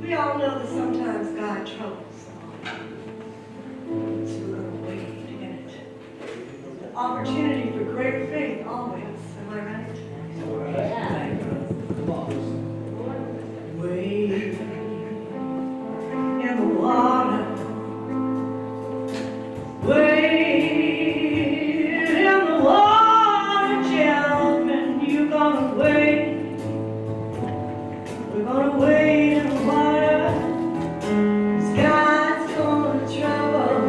We all know that sometimes God troubles. So we're going to wait in it. The opportunity for great faith always. Am I right? Wait in the water. Wait in the water, children. You're going to wait. We're going to wait in the water. God's gonna trouble.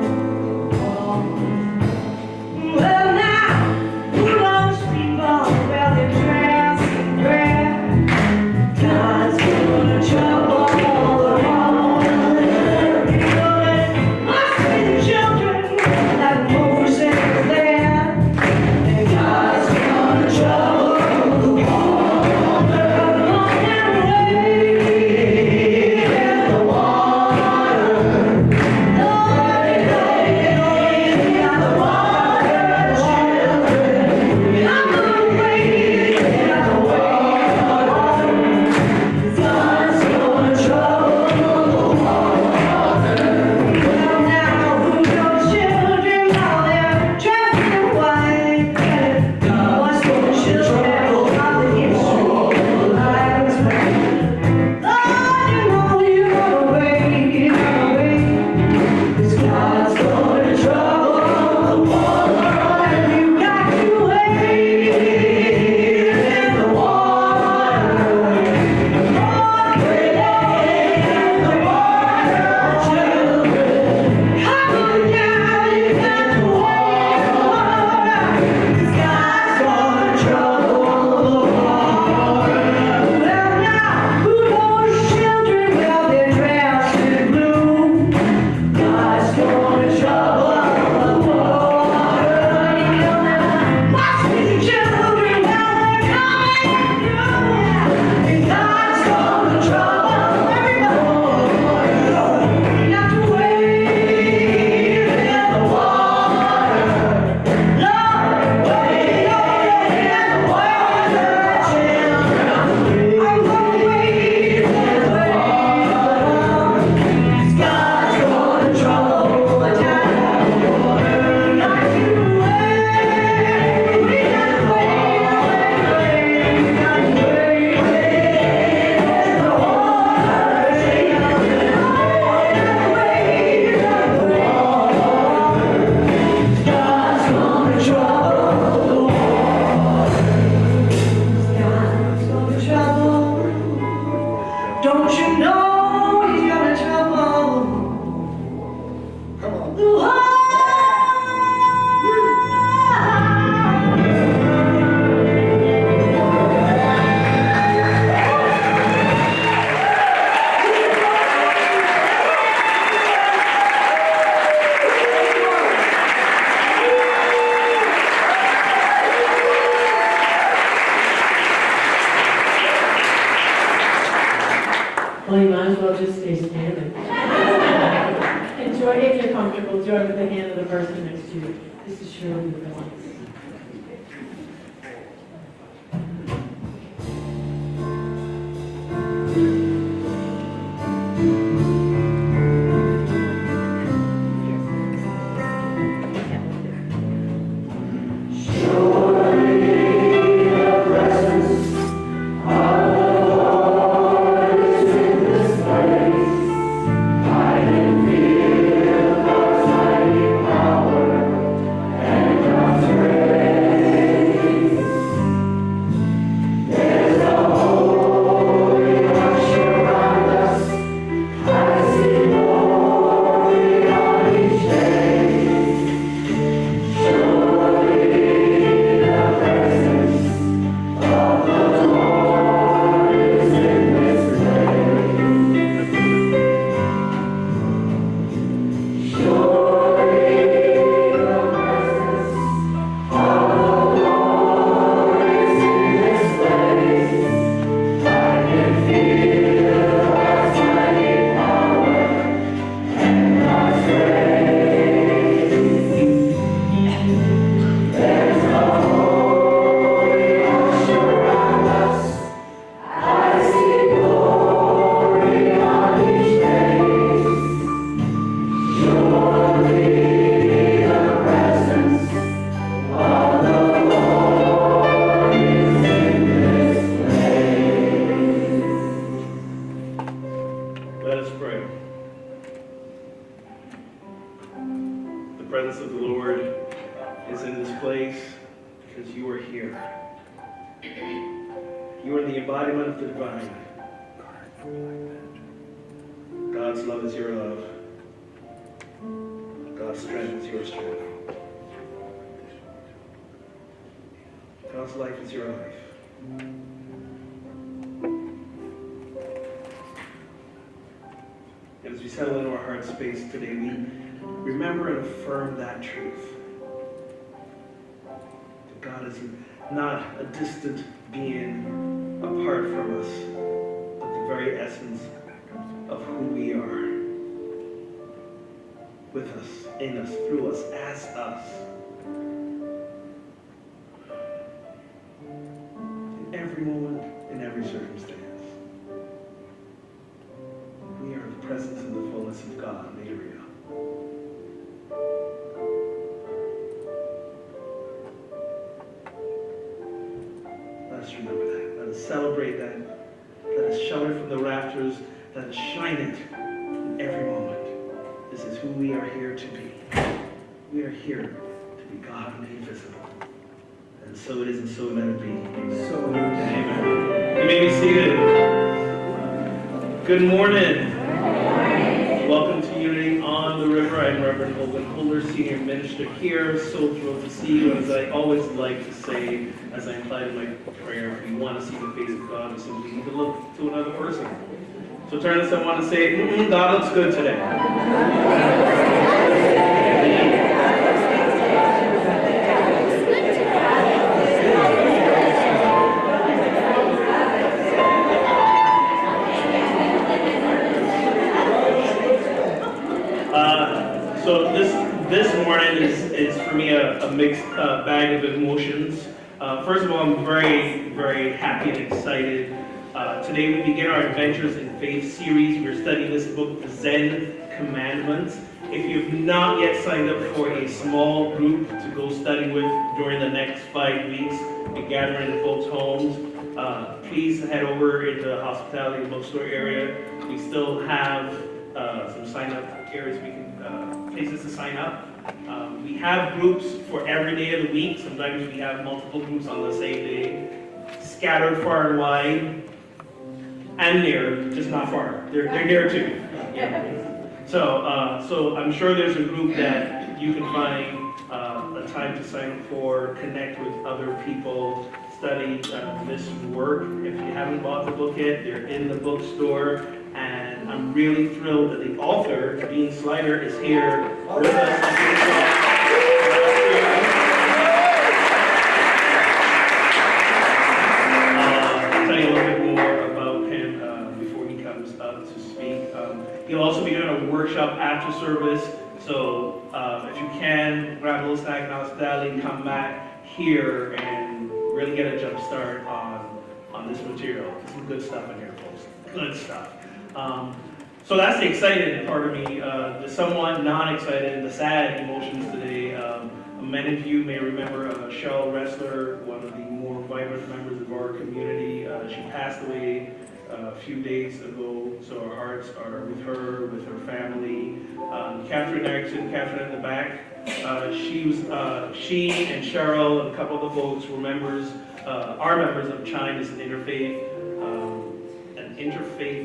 Well now, who knows people, well they're dressed in prayer. God's gonna trouble the water. You know that must be the children like Moses there. And God's gonna trouble the water. Come on and wait in the water. Don't you know he's gonna trouble the water? Well, you might as well just stay standing. Enjoy, if you're comfortable, join with the hand of the person next to you. This is Shirley with the lights. Power and Let us pray. The presence of the Lord is in this place because you are here. You are the embodiment of the divine. God's love is your love. God's strength is your strength. God's life is your life. And as we settle into our heart space today, we remember and affirm that truth. That God is not a distant being apart from us, but the very essence of who we are. With us, in us, through us, as us. In every moment, in every circumstance. We are the presence and the fullness of God made real. Let us remember that. Let us celebrate that. Let us shout it from the rafters. Let us shine it in every moment. This is who we are here to be. We are here to be God made visible. And so it is, and so let it be. Amen. So amen. You may be seated. Good morning. Welcome to Unity on the River. I'm Reverend Holden Holder, Senior Minister here. So thrilled to see you. As I always like to say, as I implied in my prayer, if you want to see the face of God, you simply need to look to another person. So turn to someone and say, God looks good today. So this morning is for me a mixed bag of emotions. First of all, I'm very, very happy and excited. Today we begin our Adventures in Faith series. We're studying this book, the Zen Commandments. If you've not yet signed up for a small group to go study with during the next 5 weeks, we gather in folks' homes, please head over into the hospitality bookstore area. We still have some sign-up areas places to sign up. We have groups for every day of the week. Sometimes we have multiple groups on the same day, scattered far and wide. And near, just not far. They're near too. Yeah. So I'm sure there's a group that you can find a time to sign up for, connect with other people, study this work. If you haven't bought the book yet, they're in the bookstore. And I'm really thrilled that the author, Dean Sluyter, is here with us. I'll tell you a little bit more about him before he comes up to speak. He'll also be doing a workshop after service, so if you can, grab a little snack in hospitality, come back here and really get a jump start on this material. There's some good stuff in here, folks. Good stuff. So that's the excited part of me. The somewhat non-excited, the sad emotions today. Many of you may remember Cheryl Ressler, one of the more vibrant members of our community. She passed away a few days ago, so our hearts are with her, with her family. Catherine Erickson, Catherine in the back. She and Cheryl and a couple of the folks were are members of China's interfaith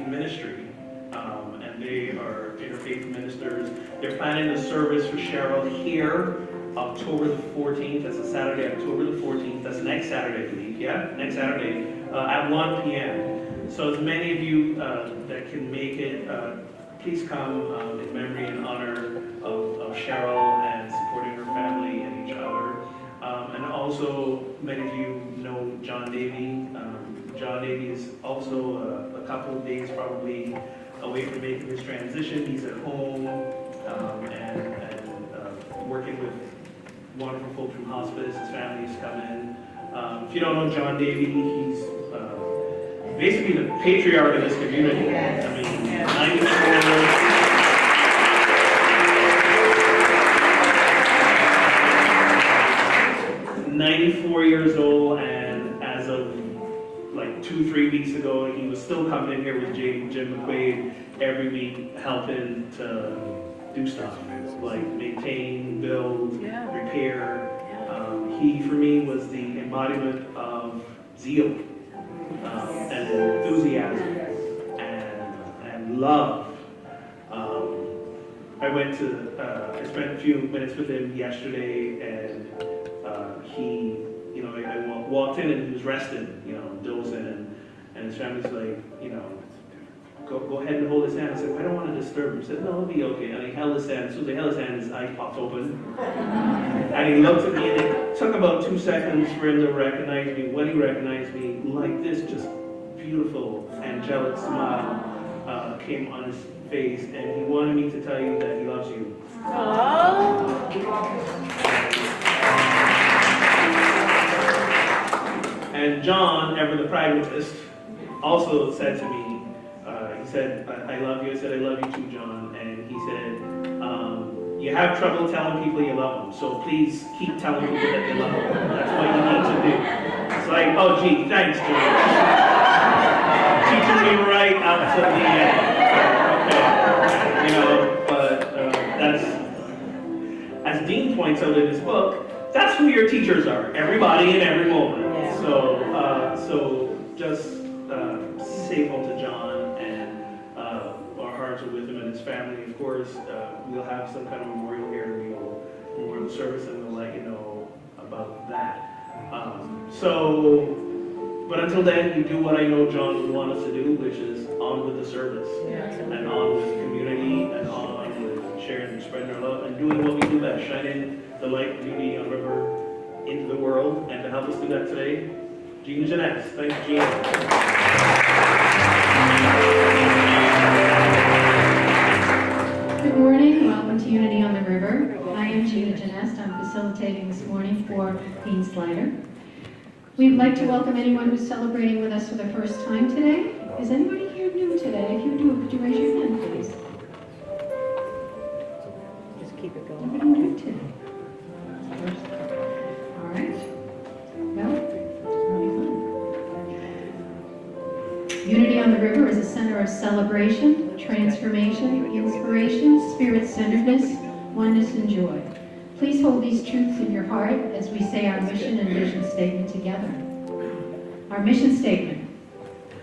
ministry. And they are interfaith ministers. They're planning a service for Cheryl here, October the 14th. That's a Saturday, October the 14th. That's next Saturday, I believe. Yeah, next Saturday at 1 p.m. So as many of you that can make it, please come in memory and honor of Cheryl and supporting her family and each other. And also, many of you know John Davey. John Davey is also a couple of days probably away from making his transition. He's at home and working with wonderful folks from hospice. His family's come in. If you don't know John Davey, he's basically the patriarch of this community. I mean, 94. 2-3 weeks ago, he was still coming in here with Jim McQuaid every week, helping to do stuff like maintain, build, repair. He, for me, was the embodiment of zeal and enthusiasm and love. I spent a few minutes with him yesterday, and he, I walked in and he was resting, dozing, and his family's like, go ahead and hold his hand. I said, I don't want to disturb him. He said, no, it'll be okay. And he held his hand. As soon as he held his hand, his eyes popped open. And he looked at me, and it took about 2 seconds for him to recognize me. When he recognized me, like this just beautiful, angelic smile came on his face, and he wanted me to tell you that he loves you. And John, ever the pragmatist, also said to me, he said, I love you. I said, I love you too, John. And he said, you have trouble telling people you love them, so please keep telling people that you love them. That's what you need to do. It's like, oh, gee, thanks, John. Teaching me right up to the end. Okay. But that's, as Dean points out in his book, that's who your teachers are, everybody in every moment. Yeah. So just say hello to John, and our hearts are with him and his family. Of course, we'll have some kind of memorial here, memorial service, and we'll let you know about that. But until then, we do what I know John would want us to do, which is on with the service, and on with the community, and on with sharing and spreading our love, and doing what we do best, shining the light of beauty on River into the world. And to help us do that today, Jean Jeunesse. Thank you, Jean. Good morning. Welcome to Unity on the River. I am Gina Jeunesse. I'm facilitating this morning for Dean Sluyter. We'd like to welcome anyone who's celebrating with us for the first time today. Is anybody here new today? If you do, could you raise your hand, please? Just keep it going. Nobody new today. All right. Well, Unity on the River is a center of celebration, transformation, inspiration, spirit-centeredness, oneness, and joy. Please hold these truths in your heart as we say our mission and vision statement together. Our mission statement.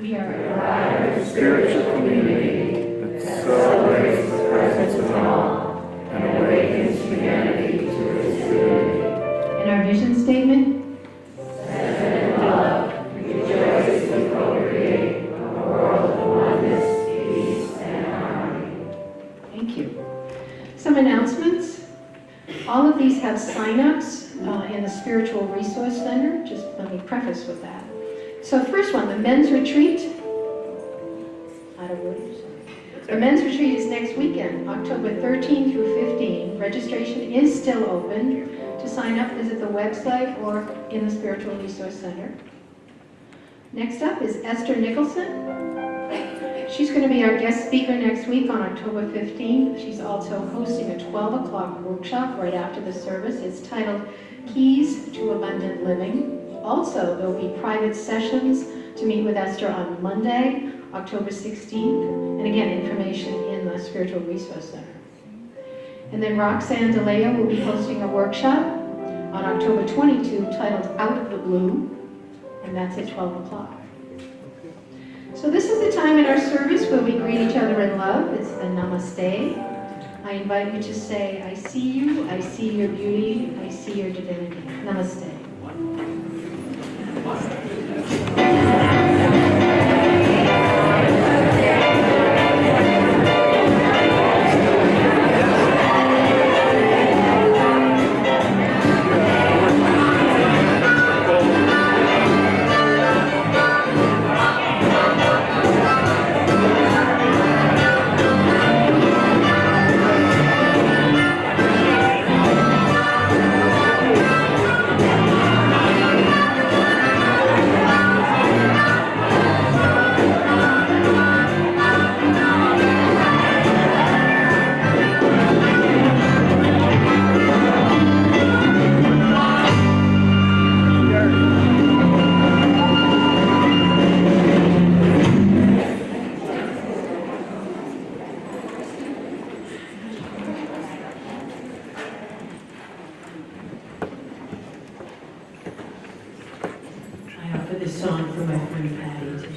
We are a spiritual community that celebrates the presence of all and awakens humanity to its divinity. And our vision statement. Zen and love, rejoice and co-create a world of oneness, peace, and harmony. Thank you. Some announcements. All of these have sign-ups in the Spiritual Resource Center. Just let me preface with that. So first one, the men's retreat. The men's retreat is next weekend, October 13 through 15. Registration is still open. To sign up, visit the website or in the Spiritual Resource Center. Next up is Esther Nicholson. She's going to be our guest speaker next week on October 15th. She's also hosting a 12 o'clock workshop right after the service. It's titled Keys to Abundant Living. Also, there'll be private sessions to meet with Esther on Monday, October 16th. And again, information in the Spiritual Resource Center. And then Roxanne DeLeo will be hosting a workshop on October 22 titled Out of the Blue. And that's at 12 o'clock. So this is the time in our service where we greet each other in love. It's the Namaste. I invite you to say, I see you, I see your beauty, I see your divinity. Namaste. for this song from my friend Patty today.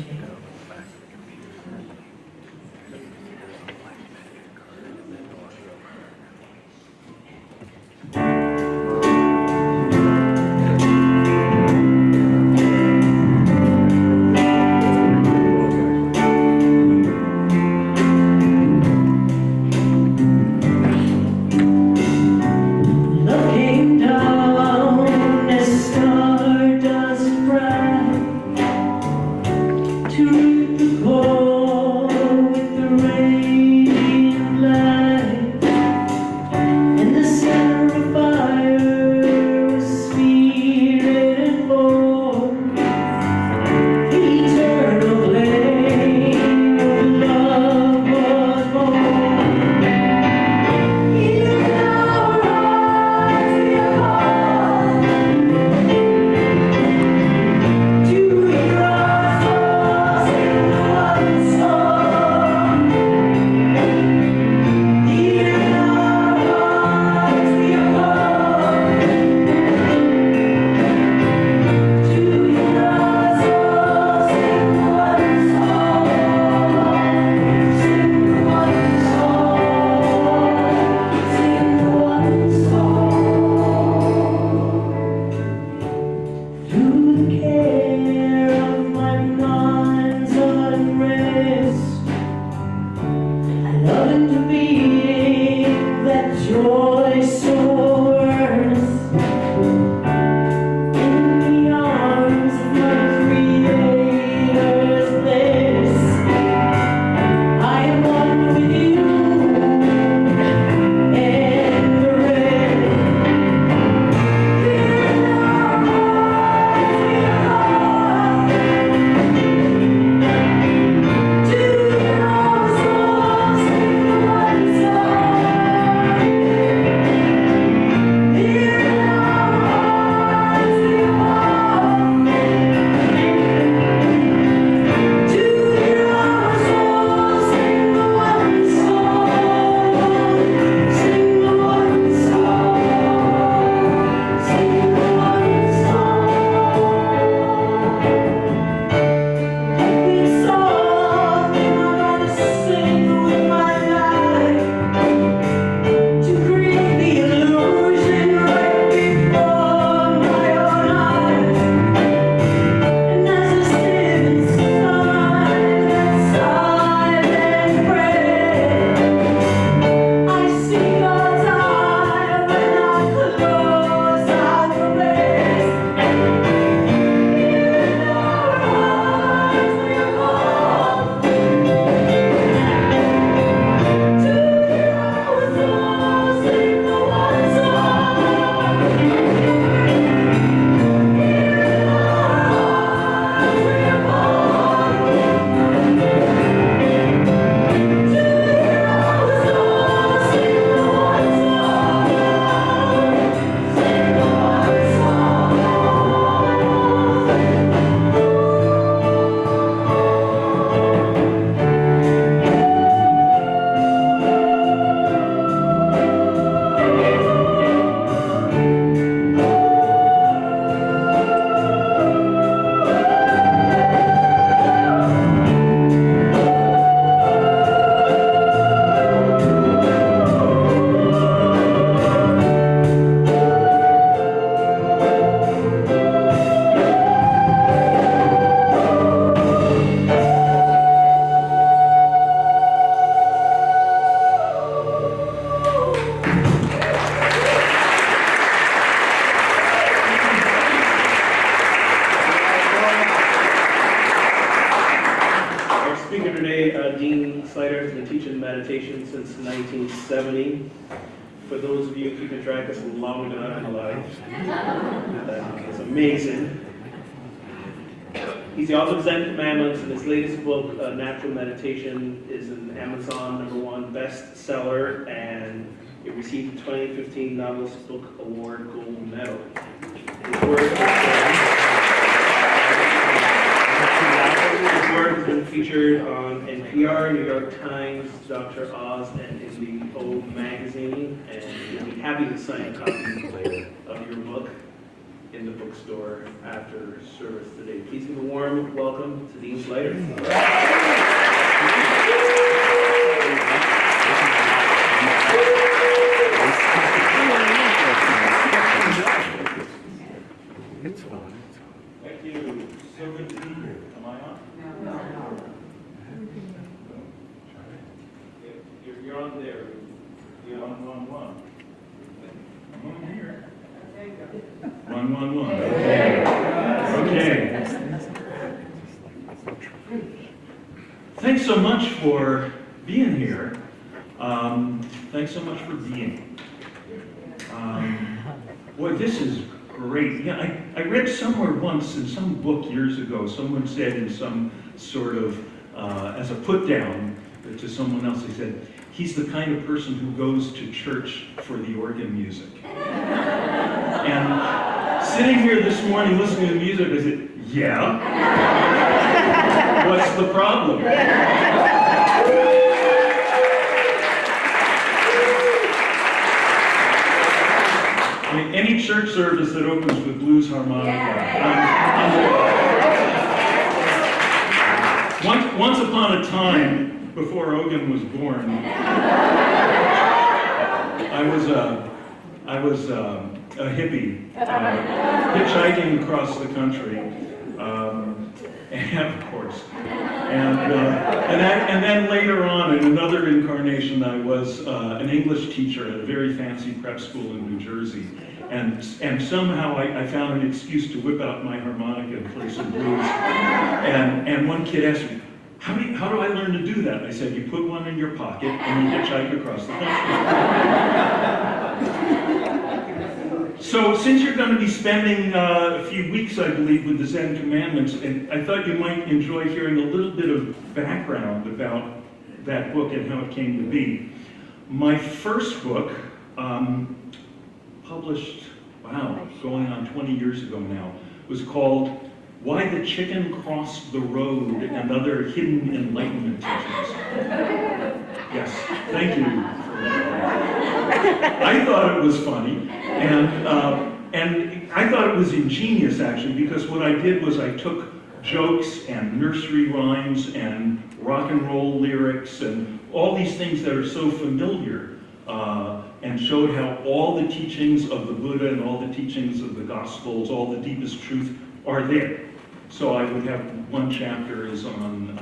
Dean Sluyter has been teaching meditation since 1970. For those of you keeping track, it's longer than I'm alive. It's amazing. He's the author of Zen Commandments, and his latest book, Natural Meditation, is an Amazon #1 bestseller, and it received the 2015 Novelist Book Award Gold Medal. His work has been featured on NPR, New York Times, Dr. Oz, and in the O magazine, and we'll be happy to sign a copy of your book. in the bookstore after service today. Please give a warm welcome to Dean Sluyter. It's fun. Thank you. So good to be here. Am I on? You're on there. You're on 1-1. I'm on here. 1-1-1. Okay. Thanks so much for being here. Thanks so much for being. Boy, this is great. Yeah, I read somewhere once in some book years ago, someone said in some sort of, as a put down to someone else, they said, he's the kind of person who goes to church for the organ music. And sitting here this morning listening to the music, I said, yeah? What's the problem? I mean, any church service that opens with blues harmonica. Once upon a time, before Ogun was born, I was a hippie, hitchhiking across the country, and of course, and then later on, in another incarnation, I was an English teacher at a very fancy prep school in New Jersey, and somehow I found an excuse to whip out my harmonica and play some blues, and one kid asked me, how do I learn to do that? I said, you put one in your pocket and you hitchhike across the country. So since you're going to be spending a few weeks, I believe, with the Zen Commandments, and I thought you might enjoy hearing a little bit of background about that book and how it came to be. My first book, published, going on 20 years ago now, was called Why the Chicken Crossed the Road and Other Hidden Enlightenment Teachings. Yes, thank you for that. I thought it was funny, and I thought it was ingenious, actually, because what I did was I took jokes and nursery rhymes and rock and roll lyrics and all these things that are so familiar, and showed how all the teachings of the Buddha and all the teachings of the Gospels, all the deepest truth are there. So I would have one chapter is on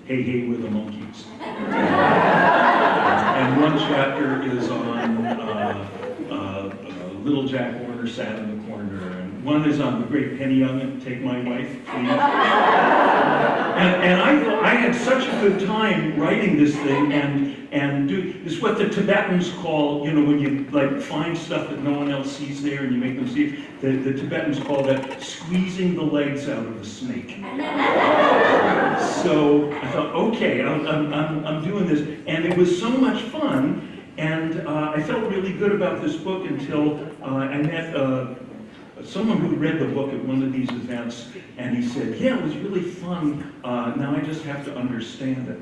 Hey Hey We're the Monkeys. And one chapter is on Little Jack Warner Sat in the Corner. And one is on the Great Penny Youngin, Take My Wife, Please. And I thought I had such a good time writing this thing and do it's what the Tibetans call, when you like find stuff that no one else sees there and you make them see it. The Tibetans call that squeezing the legs out of the snake. So I thought, okay, I'm doing this, and it was so much fun, and I felt really good about this book until I met someone who read the book at one of these events, and he said, yeah, it was really fun, now I just have to understand it.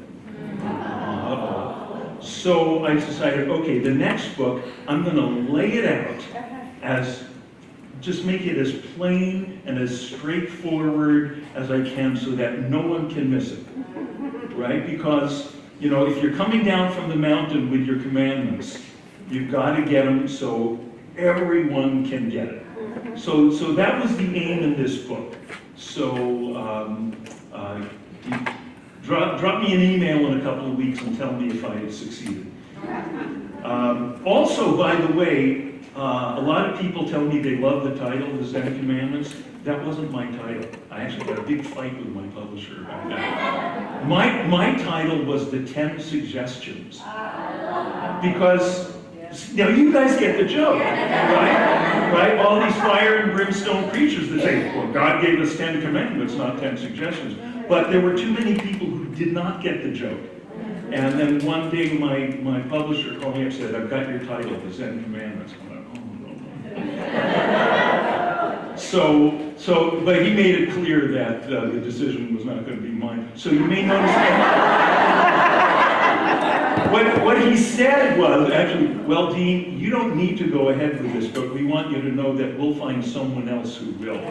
So I decided, okay, the next book, I'm going to lay it out just make it as plain and as straightforward as I can so that no one can miss it, right? Because, if you're coming down from the mountain with your commandments, you've got to get them so everyone can get it. So that was the aim in this book. So drop me an email in a couple of weeks and tell me if I had succeeded. Also, by the way, a lot of people tell me they love the title, the Zen Commandments. That wasn't my title. I actually had a big fight with my publisher about that. My title was the 10 Suggestions. Because, now you guys get the joke, right? All these fire and brimstone preachers that say, well, God gave us 10 commandments, not 10 suggestions. But there were too many people who did not get the joke. And then one day my publisher called me up and said, I've got your title, the Zen Commandments. I'm like, oh, no. But he made it clear that the decision was not going to be mine. So you may notice that. What he said was, actually, well, Dean, you don't need to go ahead with this, but we want you to know that we'll find someone else who will.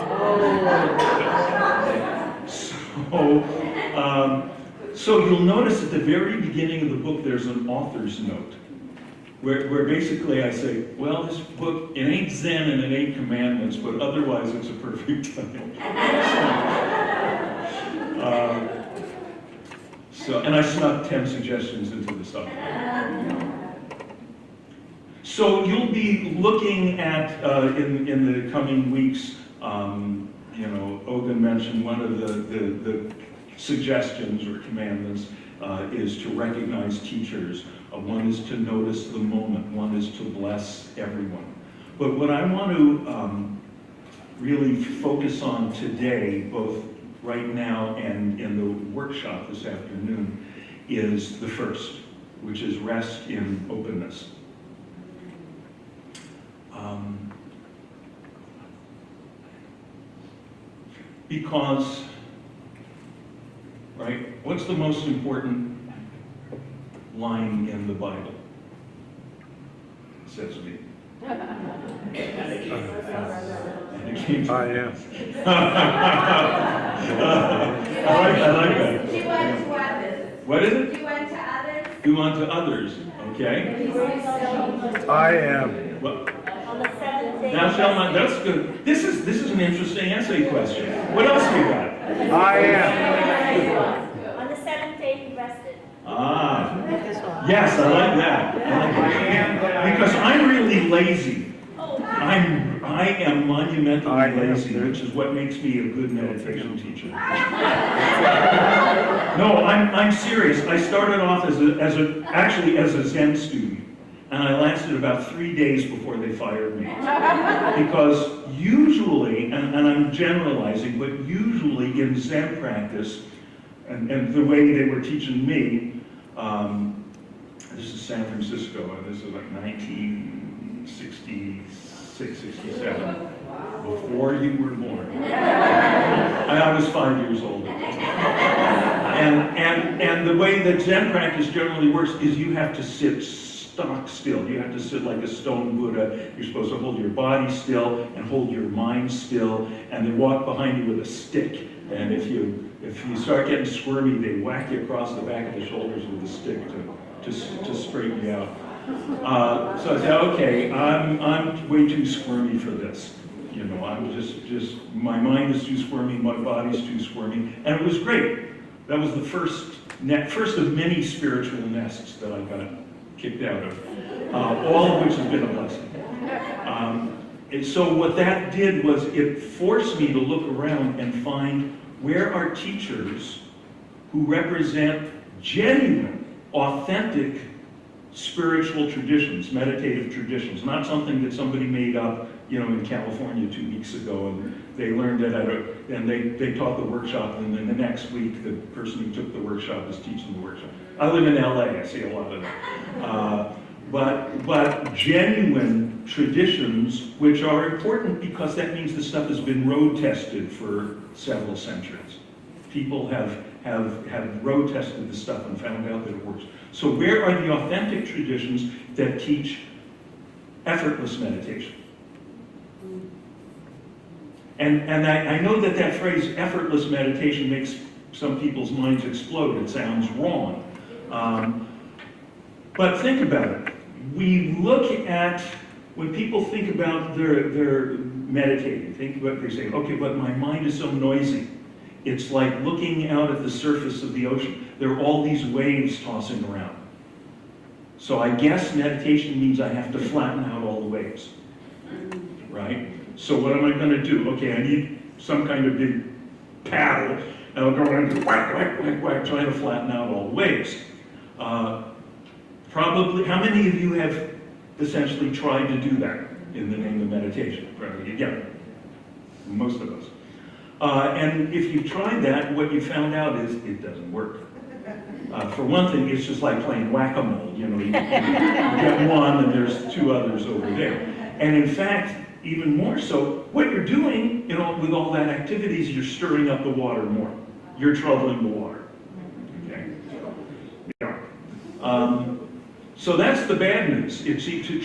So you'll notice at the very beginning of the book, there's an author's note, where basically I say, well, this book, it ain't Zen and it ain't Commandments, but otherwise it's a perfect title. And I snuck 10 suggestions into the supplement. So you'll be looking at, in the coming weeks, Ogun mentioned one of the suggestions or commandments is to recognize teachers. One is to notice the moment. One is to bless everyone. But what I want to really focus on today, both right now and in the workshop this afternoon, is the first, which is rest in openness. Because, right, what's the most important line in the Bible? It says me. I am. I like that. Do unto others. What is it? Do unto others. Do unto others. Okay. I am. What? On the seventh day. Thou shalt not. That's good. This is an interesting essay question. What else you got? I am. On the seventh day he rested. Ah. Yes, I like that. Because I'm really lazy. I am monumentally lazy, which is what makes me a good meditation teacher. No, I'm serious. I started off as a Zen student, and I lasted about 3 days before they fired me. Because usually, and I'm generalizing, but usually in Zen practice, and the way they were teaching me, this is San Francisco, and this is like 1966, 67, before you were born. I was 5 years old. And the way that Zen practice generally works is you have to sit stock still. You have to sit like a stone Buddha. You're supposed to hold your body still and hold your mind still, and they walk behind you with a stick. And if you start getting squirmy, they whack you across the back of the shoulders with a stick to straighten you out. So I said, okay, I'm way too squirmy for this. I'm just my mind is too squirmy, my body's too squirmy, and it was great. That was the first of many spiritual nests that I got kicked out of, all of which has been a blessing. And so what that did was it forced me to look around and find where are teachers who represent genuine, authentic spiritual traditions, meditative traditions, not something that somebody made up, in California 2 weeks ago, and they learned it and they taught the workshop, and then the next week the person who took the workshop is teaching the workshop. I live in LA, I see a lot of that. But genuine traditions, which are important because that means the stuff has been road tested for several centuries. People have road tested the stuff and found out that it works. So where are the authentic traditions that teach effortless meditation? And I know that phrase, effortless meditation, makes some people's minds explode. It sounds wrong. But think about it. We look at, when people think about their meditating, they say, okay, but my mind is so noisy. It's like looking out at the surface of the ocean. There are all these waves tossing around. So I guess meditation means I have to flatten out all the waves, right? So what am I going to do? Okay, I need some kind of big paddle, and I'll go around and whack, whack, whack, whack, trying to flatten out all the waves. Probably, how many of you have essentially tried to do that in the name of meditation? Probably, yeah, most of us. And if you tried that, what you found out is it doesn't work. For one thing, it's just like playing whack-a-mole. You get one and there's two others over there. And in fact, even more so, what you're doing with all that activity is you're stirring up the water more. You're troubling the water. Okay? Yeah. So that's the bad news.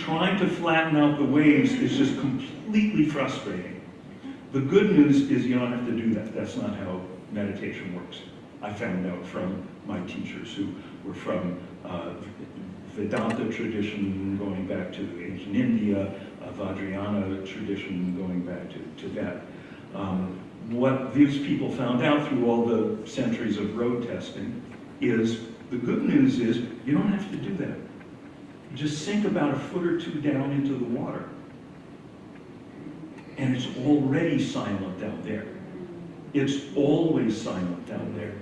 Trying to flatten out the waves is just completely frustrating. The good news is you don't have to do that. That's not how meditation works. I found out from my teachers who were from Vedanta tradition going back to ancient India, Vajrayana tradition going back to Tibet. What these people found out through all the centuries of road testing is the good news is you don't have to do that. You just sink about a foot or two down into the water. And it's already silent down there. It's always silent down there.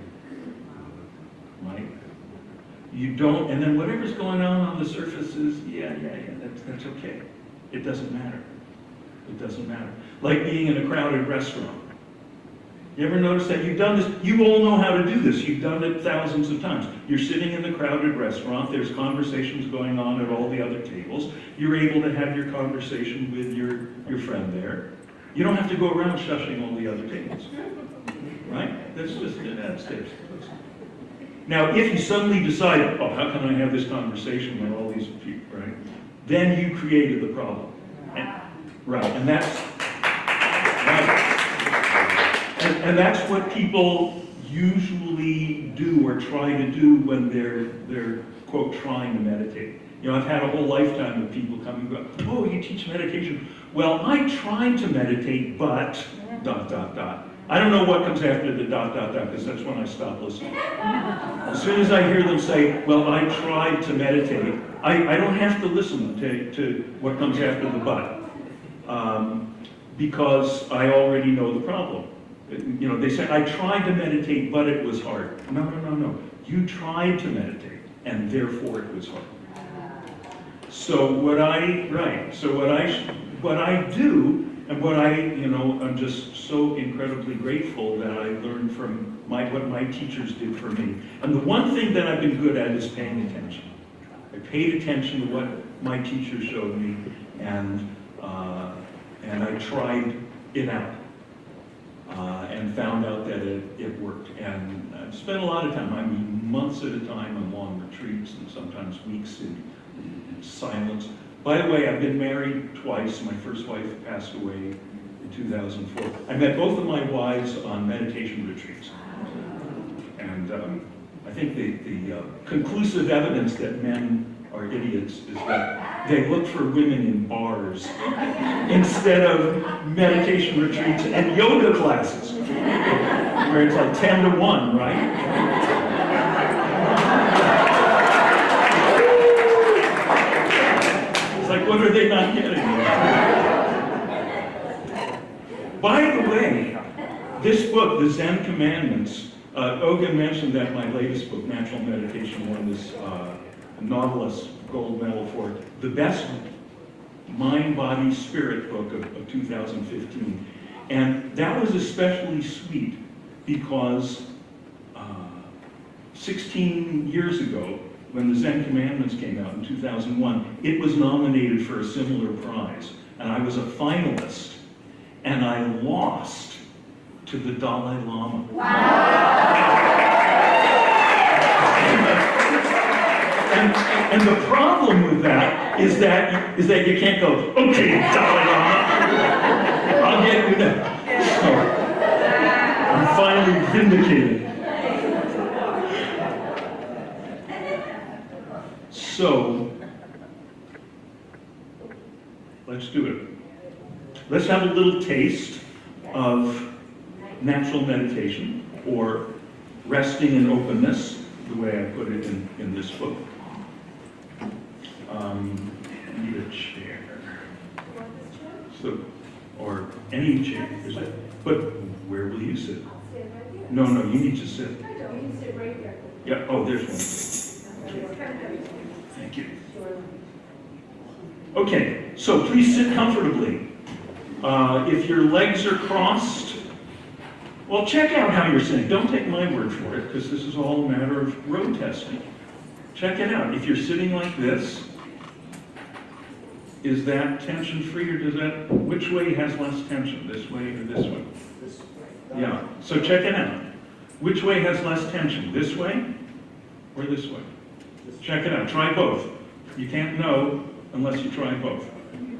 Right? You don't, and then whatever's going on the surface is, yeah, that's okay. It doesn't matter. It doesn't matter. Like being in a crowded restaurant. You ever notice that? You've done this, you all know how to do this. You've done it thousands of times. You're sitting in the crowded restaurant, there's conversations going on at all the other tables. You're able to have your conversation with your friend there. You don't have to go around shushing all the other tables. Right? That's just, that's it. Now, if you suddenly decide, oh, how can I have this conversation with all these people, right? Then you created the problem. Right, and that's, right. And that's what people usually do or try to do when they're quote, trying to meditate. You know, I've had a whole lifetime of people come and go, oh, you teach meditation. Well, I tried to meditate, but, ... I don't know what comes after the ... because that's when I stop listening. As soon as I hear them say, well, I tried to meditate, I don't have to listen to what comes after the but, because I already know the problem. You know, they say, I tried to meditate, but it was hard. No. You tried to meditate, and therefore it was hard. So what I do, and what I'm just so incredibly grateful that I learned from what my teachers did for me. And the one thing that I've been good at is paying attention. I paid attention to what my teachers showed me, and I tried it out, and found out that it worked. And I've spent a lot of time, I mean months at a time on long retreats, and sometimes weeks in silence. By the way, I've been married twice. My first wife passed away in 2004. I met both of my wives on meditation retreats. And I think the conclusive evidence that men are idiots is that they look for women in bars instead of meditation retreats and yoga classes, where it's like 10 to 1, right? Like, what are they not getting? By the way, this book, the Zen Commandments, Ogun mentioned that my latest book, Natural Meditation, won this novelist gold medal for the best mind, body, spirit book of 2015. And that was especially sweet because 16 years ago, when the Zen Commandments came out in 2001, it was nominated for a similar prize. And I was a finalist, and I lost to the Dalai Lama. Wow. And the problem with that is that you can't go, okay, Dalai Lama, I'll get you now. So, I'm finally vindicated. So, let's do it. Let's have a little taste of natural meditation, or resting in openness, the way I put it in this book. Need a chair. So, or any chair, is it? But where will you sit? No, you need to sit. Yeah, oh, there's one. Thank you. Okay, so please sit comfortably. If your legs are crossed, well, check out how you're sitting. Don't take my word for it, because this is all a matter of road testing. Check it out. If you're sitting like this, is that tension-free, or does that, which way has less tension, this way or this way? This way. Yeah, so check it out. Which way has less tension, this way or this way? Check it out. Try both. You can't know unless you try both.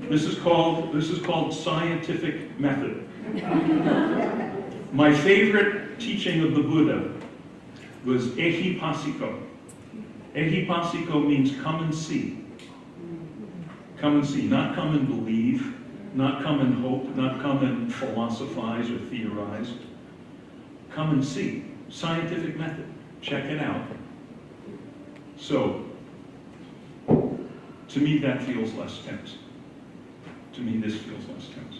This is called scientific method. My favorite teaching of the Buddha was ehipassiko. Ehipassiko means come and see. Come and see, not come and believe, not come and hope, not come and philosophize or theorize. Come and see. Scientific method. Check it out. So, to me that feels less tense. To me this feels less tense.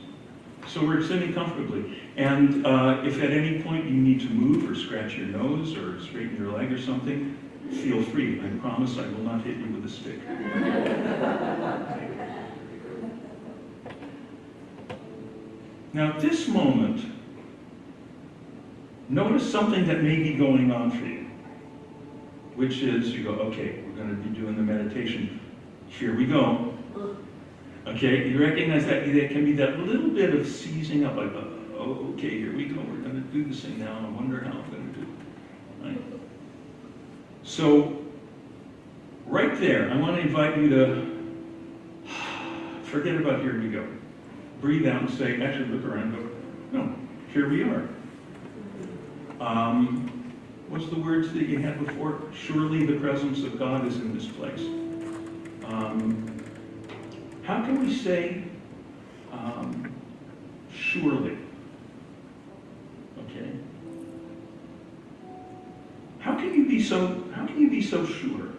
So we're sitting comfortably. And if at any point you need to move or scratch your nose or straighten your leg or something, feel free. I promise I will not hit you with a stick. Now at this moment, notice something that may be going on for you, which is you go, okay, we're going to be doing the meditation. Here we go. Okay, you recognize that there can be that little bit of seizing up, like, oh, okay, here we go. We're going to do this thing now. I wonder how I'm going to do it. Right? So, right there, I want to invite you to forget about here we go. Breathe out and say, actually look around and go, no, here we are. What's the words that you had before? Surely the presence of God is in this place. How can we say surely? Okay. How can you be so sure?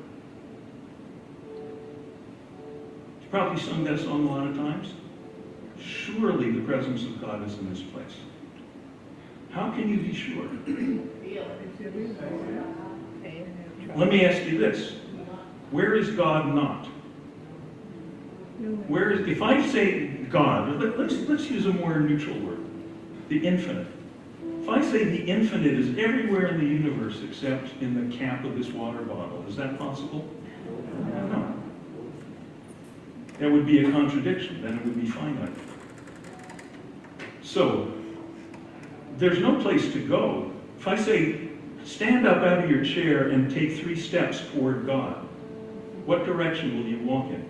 You've probably sung that song a lot of times. Surely the presence of God is in this place. How can you be sure? Let me ask you this. Where is God not? Where is, if I say God, let's use a more neutral word, the infinite. If I say the infinite is everywhere in the universe except in the cap of this water bottle, is that possible? No. That would be a contradiction, then it would be finite. So, there's no place to go. If I say, stand up out of your chair and take 3 steps toward God, what direction will you walk in?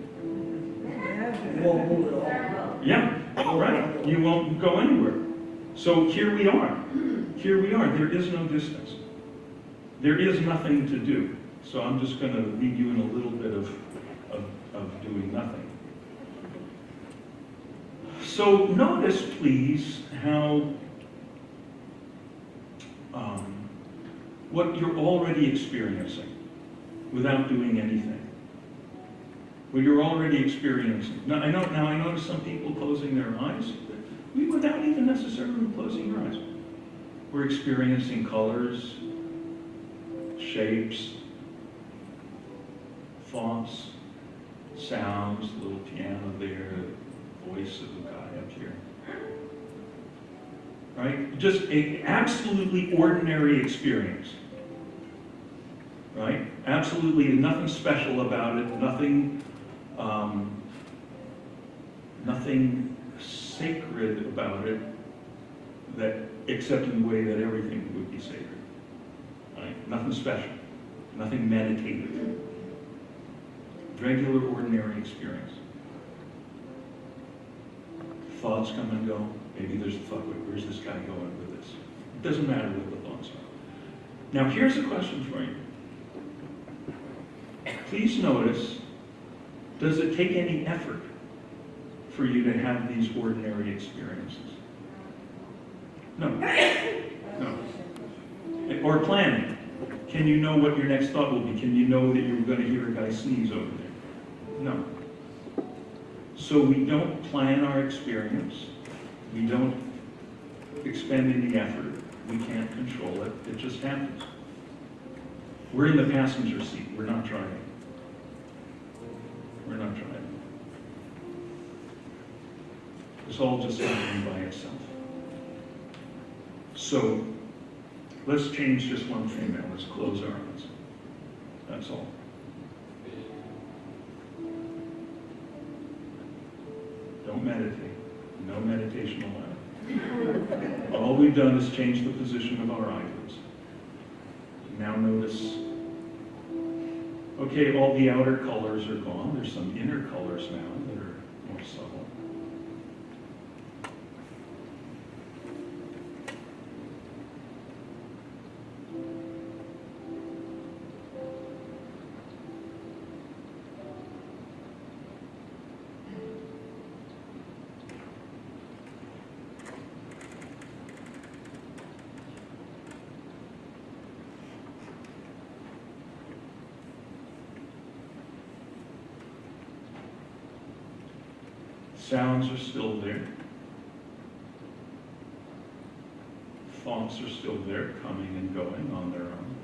Yeah, right. You won't go anywhere. So here we are. Here we are. There is no distance. There is nothing to do. So I'm just going to leave you in a little bit of doing nothing. So notice, please, how what you're already experiencing without doing anything. What you're already experiencing. Now I notice some people closing their eyes, without even necessarily closing your eyes. We're experiencing colors, shapes, thoughts, sounds, the little piano there, the voice of the guy up here. Right? Just an absolutely ordinary experience. Right? Absolutely nothing special about it, nothing sacred about it, that except in the way that everything would be sacred. Right? Nothing special, nothing meditative. Regular, ordinary experience. Thoughts come and go. Maybe there's a thought, where's this guy going with this? It doesn't matter what the thoughts are. Now here's a question for you. Please notice, does it take any effort for you to have these ordinary experiences? No. No. Or planning. Can you know what your next thought will be? Can you know that you're going to hear a guy sneeze over there? No. So we don't plan our experience. We don't expend any effort. We can't control it. It just happens. We're in the passenger seat. We're not driving. We're not driving. It's all just happening by itself. So, let's change just one thing now. Let's close our eyes. That's all. Don't meditate. No meditation allowed. All we've done is change the position of our eyelids. Now notice, Okay, all the outer colors are gone. There's some inner colors now that are more subtle. Sounds are still there. Thoughts are still there, coming and going on their own.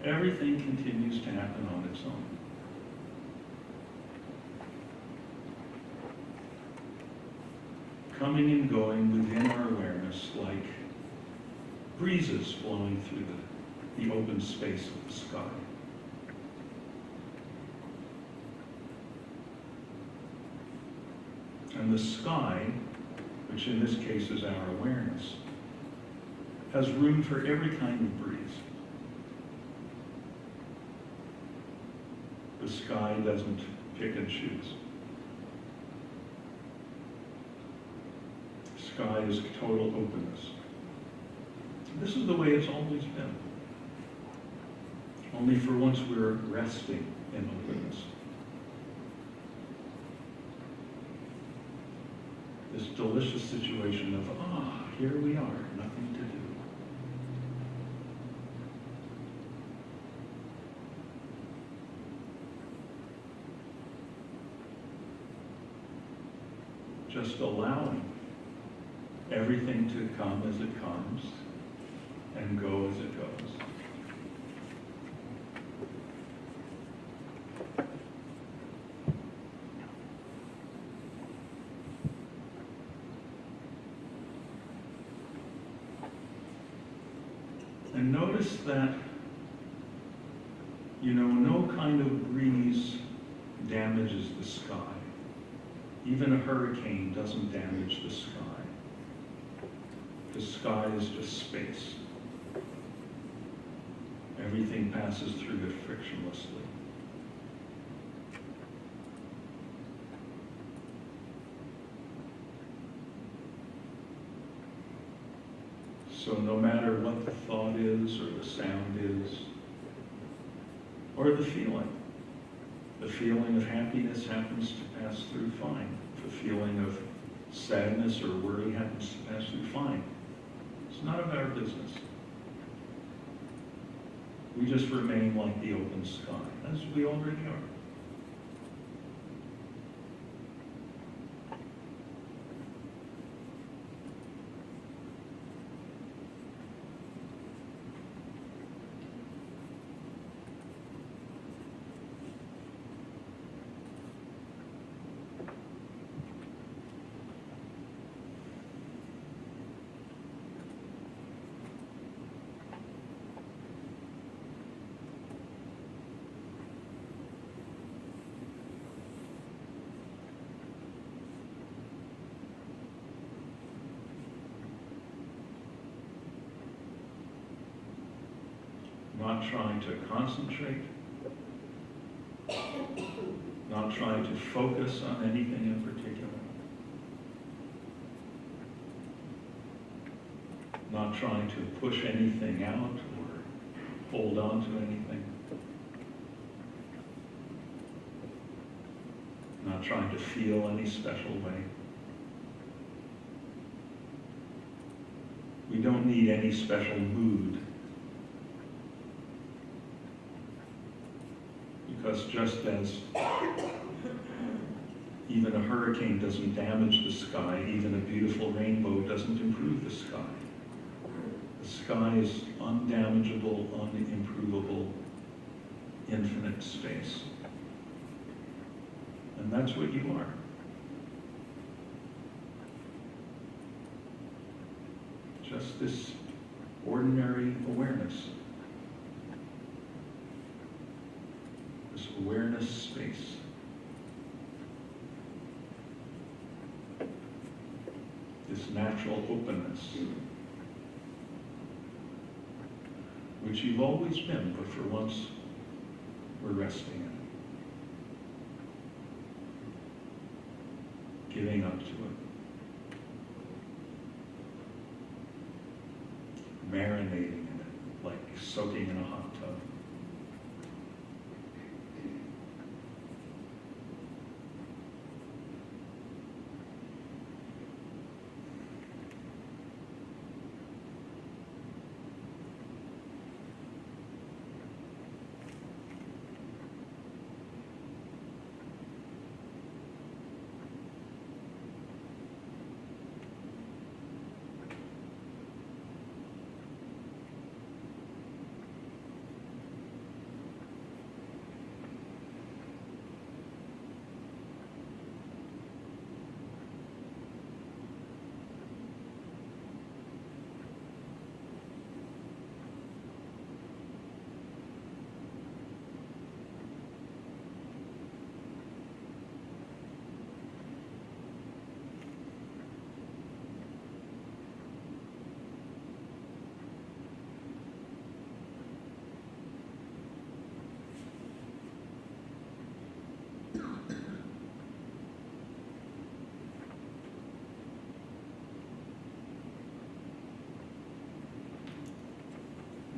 Everything continues to happen on its own. Coming and going within our awareness like breezes flowing through the open space of the sky. And the sky, which in this case is our awareness, has room for every kind of breeze. The sky doesn't pick and choose. The sky is total openness. This is the way it's always been. Only for once we're resting in openness. This delicious situation of, here we are, nothing to do. Just allowing everything to come as it comes and go as it goes. And notice that, no kind of breeze damages the sky. Even a hurricane doesn't damage the sky. The sky is just space. Everything passes through it frictionlessly. So no matter what the thought is, or the sound is, or the feeling of happiness happens to pass through, fine. If the feeling of sadness or worry happens to pass through, fine. It's none of our business. We just remain like the open sky, as we already are. Not trying to concentrate, not trying to focus on anything in particular, not trying to push anything out or hold on to anything, not trying to feel any special way. We don't need any special mood. Because just as even a hurricane doesn't damage the sky, even a beautiful rainbow doesn't improve the sky. The sky is undamageable, unimprovable, infinite space. And that's what you are. Just this ordinary awareness. Awareness space. This natural openness, which you've always been, but for once We're resting in it. Giving up to it. Marinating in it, like soaking in a hot tub.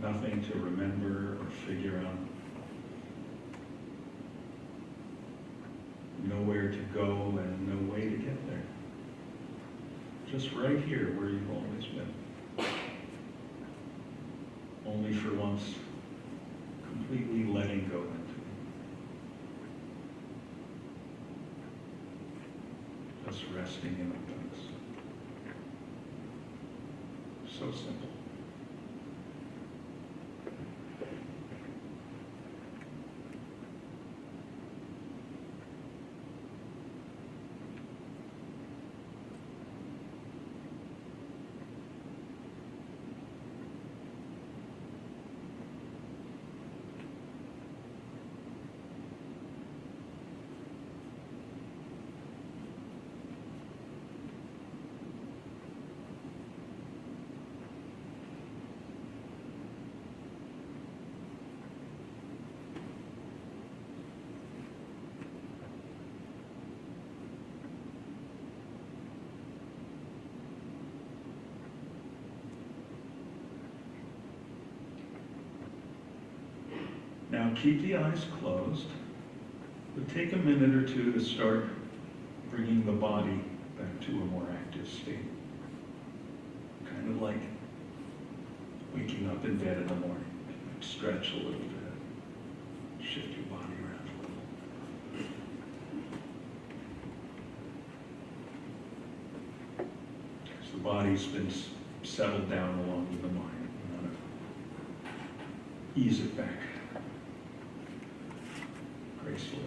Nothing to remember or figure out. Nowhere to go and no way to get there. Just right here where you've always been. Only for once, completely letting go into it. Just resting in the things. So simple. Now keep the eyes closed, but take a minute or two to start bringing the body back to a more active state. Kind of like waking up in bed in the morning. Stretch a little bit, shift your body around a little. Because the body's been settled down along with the mind. You want to ease it back. Gracefully.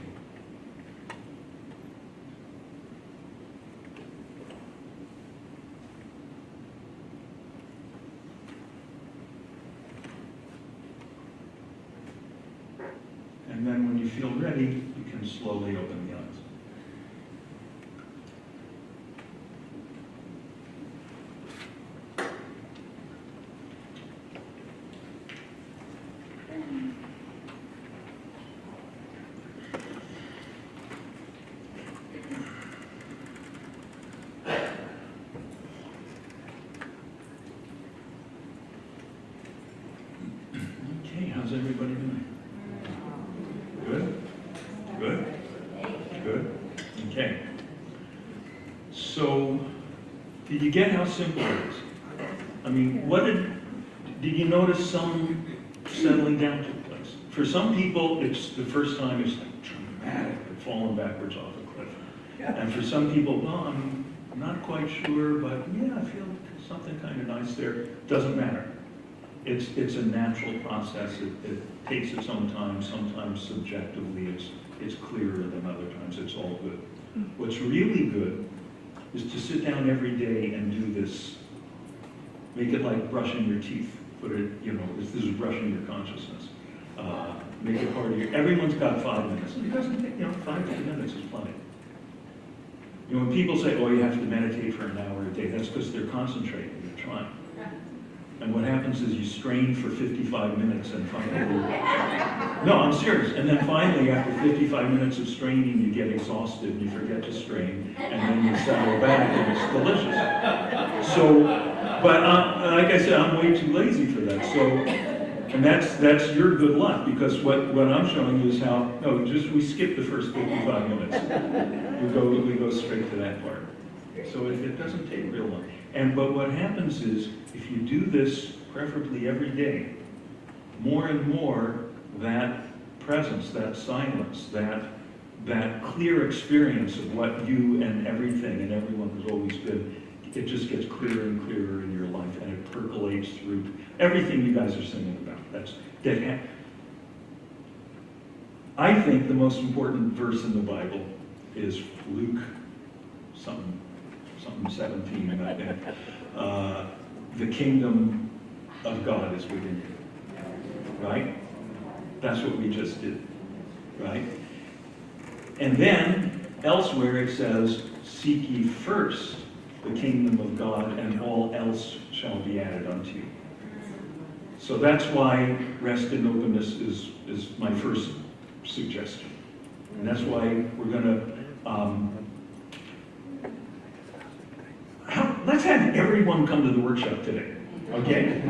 And then when you feel ready, you can slowly open the eyes. How's everybody doing? Good? Good? Good? Okay. So, did you get how simple it is? I mean, did you notice some settling down took place? For some people, it's the first time it's like dramatic, like falling backwards off a cliff. And for some people, well, I'm not quite sure, but yeah, I feel something kind of nice there. Doesn't matter. It's a natural process. It takes its own time. Sometimes subjectively it's clearer than other times. It's all good. What's really good is to sit down every day and do this. Make it like brushing your teeth. Put it, this is brushing your consciousness. Make it part of everyone's got 5 minutes. It doesn't take, 5 to 10 minutes is plenty. When people say, oh, you have to meditate for an hour a day, that's because they're concentrating, they're trying. And what happens is you strain for 55 minutes and finally, no, I'm serious. And then finally, after 55 minutes of straining, you get exhausted and you forget to strain, and then you settle back and it's delicious. So, but like I said, I'm way too lazy for that. So, and that's your good luck, because what I'm showing you is how, no, we skip the first 55 minutes. We go straight to that part. So it doesn't take real long. But what happens is, if you do this preferably every day, more and more that presence, that silence, that clear experience of what you and everything and everyone has always been, it just gets clearer and clearer in your life, and it percolates through everything you guys are singing about. I think the most important verse in the Bible is Luke something 17, I think. The kingdom of God is within you, right? That's what we just did, right? And then elsewhere it says, seek ye first the kingdom of God, and all else shall be added unto you. So that's why rest and openness is my first suggestion. And that's why we're going to let's have everyone come to the workshop today, okay?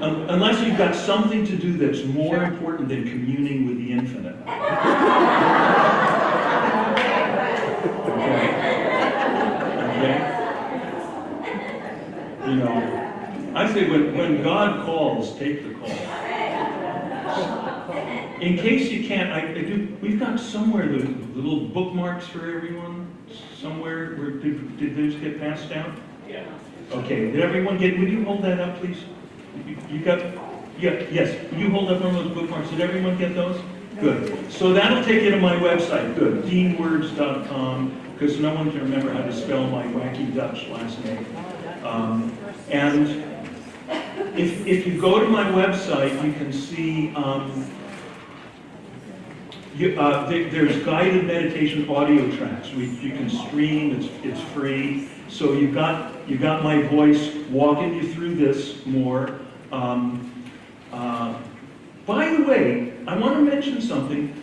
Unless you've got something to do that's more important than communing with the infinite. Okay? You know, I say when God calls, take the call. In case you can't, we've got somewhere the little bookmarks for everyone. Somewhere, did those get passed out? Yeah. Okay, did everyone get, would you hold that up, please? You got, yeah, yes, you hold up one of those bookmarks. Did everyone get those? Good. So that'll take you to my website, good, deanwords.com, because no one can remember how to spell my wacky Dutch last name. And if you go to my website, you can see there's guided meditation audio tracks. You can stream. It's free. So you got my voice walking you through this more. By the way, I want to mention something.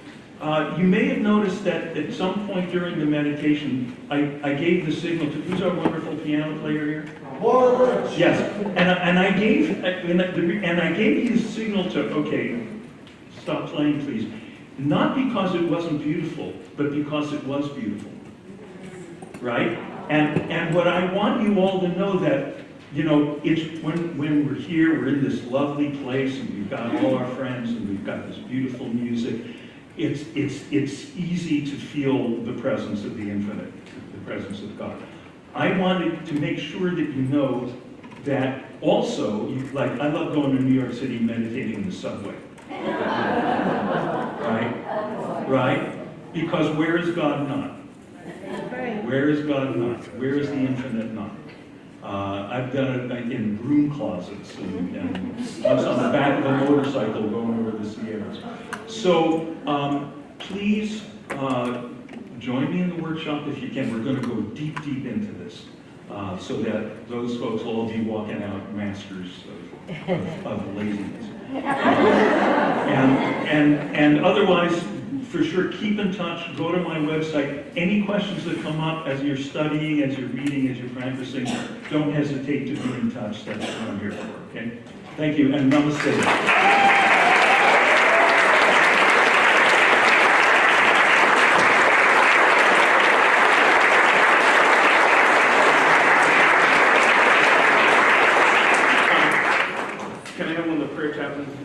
You may have noticed that at some point during the meditation, I gave the signal to, who's our wonderful piano player here? Yes, and I gave you the signal to, okay, stop playing, please. Not because it wasn't beautiful, but because it was beautiful, right? And what I want you all to know that, you know, it's when we're here, we're in this lovely place, and we've got all our friends, and we've got this beautiful music. It's easy to feel the presence of the infinite, the presence of God. I wanted to make sure that you know that also, like, I love going to New York City and meditating in the subway. Right? Because where is God not? Where is God not? Where is the infinite not? I've done it in room closets and once on the back of a motorcycle going over the Sierras. So please join me in the workshop if you can. We're going to go deep into this so that those folks will all be walking out masters of laziness. And otherwise, for sure, keep in touch. Go to my website. Any questions that come up as you're studying, as you're reading, as you're practicing, don't hesitate to be in touch. That's what I'm here for, okay? Thank you, and namaste.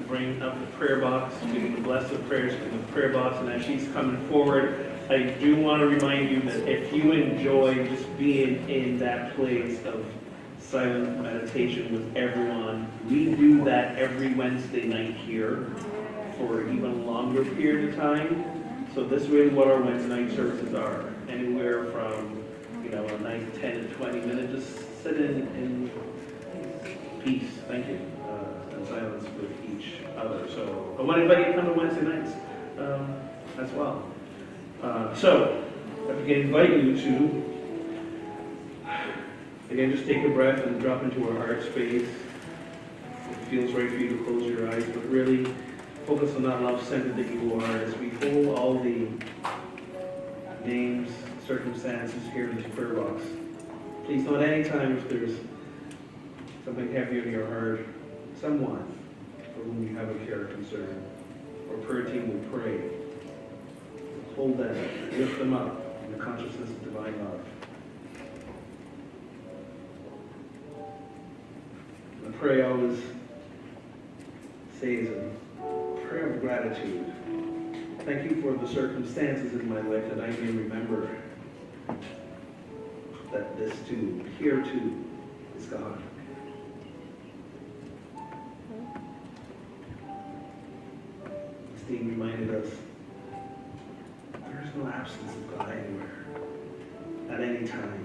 Bring up the prayer box, give the blessed prayers in the prayer box, and as she's coming forward, I do want to remind you that if you enjoy just being in that place of silent meditation with everyone, we do that every Wednesday night here for even a longer period of time. So this is really what our Wednesday night services are, anywhere from, you know, a nice 10 to 20 minutes, just sit in peace. Thank you. Silence with each other. So I want everybody to come to Wednesday nights as well. So if I can invite you to, again, just take a breath and drop into our heart space. it feels right for you to close your eyes, but really focus on that love center that you are as we hold all the names, circumstances here in the prayer box. Please note anytime if there's something heavy on your heart, someone for whom you have a care or concern, or prayer team will pray. Hold them, lift them up in the consciousness of divine love. The prayer I always say is a prayer of gratitude. Thank you for the circumstances in my life that I may remember that this too, here too, is God. Steve reminded us there is no absence of God anywhere, at any time.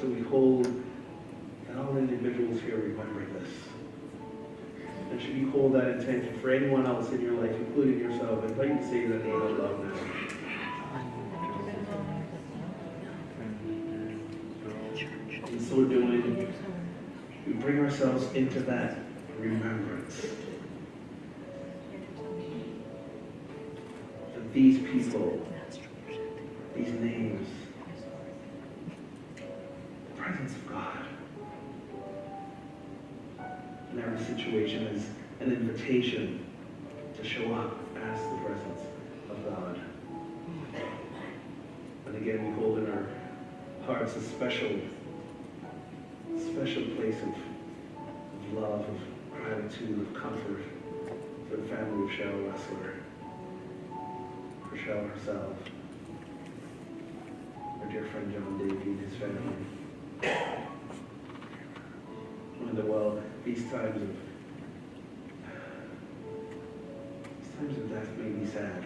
So we hold that all individuals here remember this. And should you hold that intention for anyone else in your life, including yourself, I invite you to say that name out loud now. In so doing, we bring ourselves into that remembrance that these people, these names, the presence of God in every situation is an invitation to show up as the presence of God. And again, we hold in our hearts a special place of love, of gratitude, of comfort for the family of Cheryl Wessler, for Cheryl herself, our dear friend John Davey and his family. These times of death may be sad.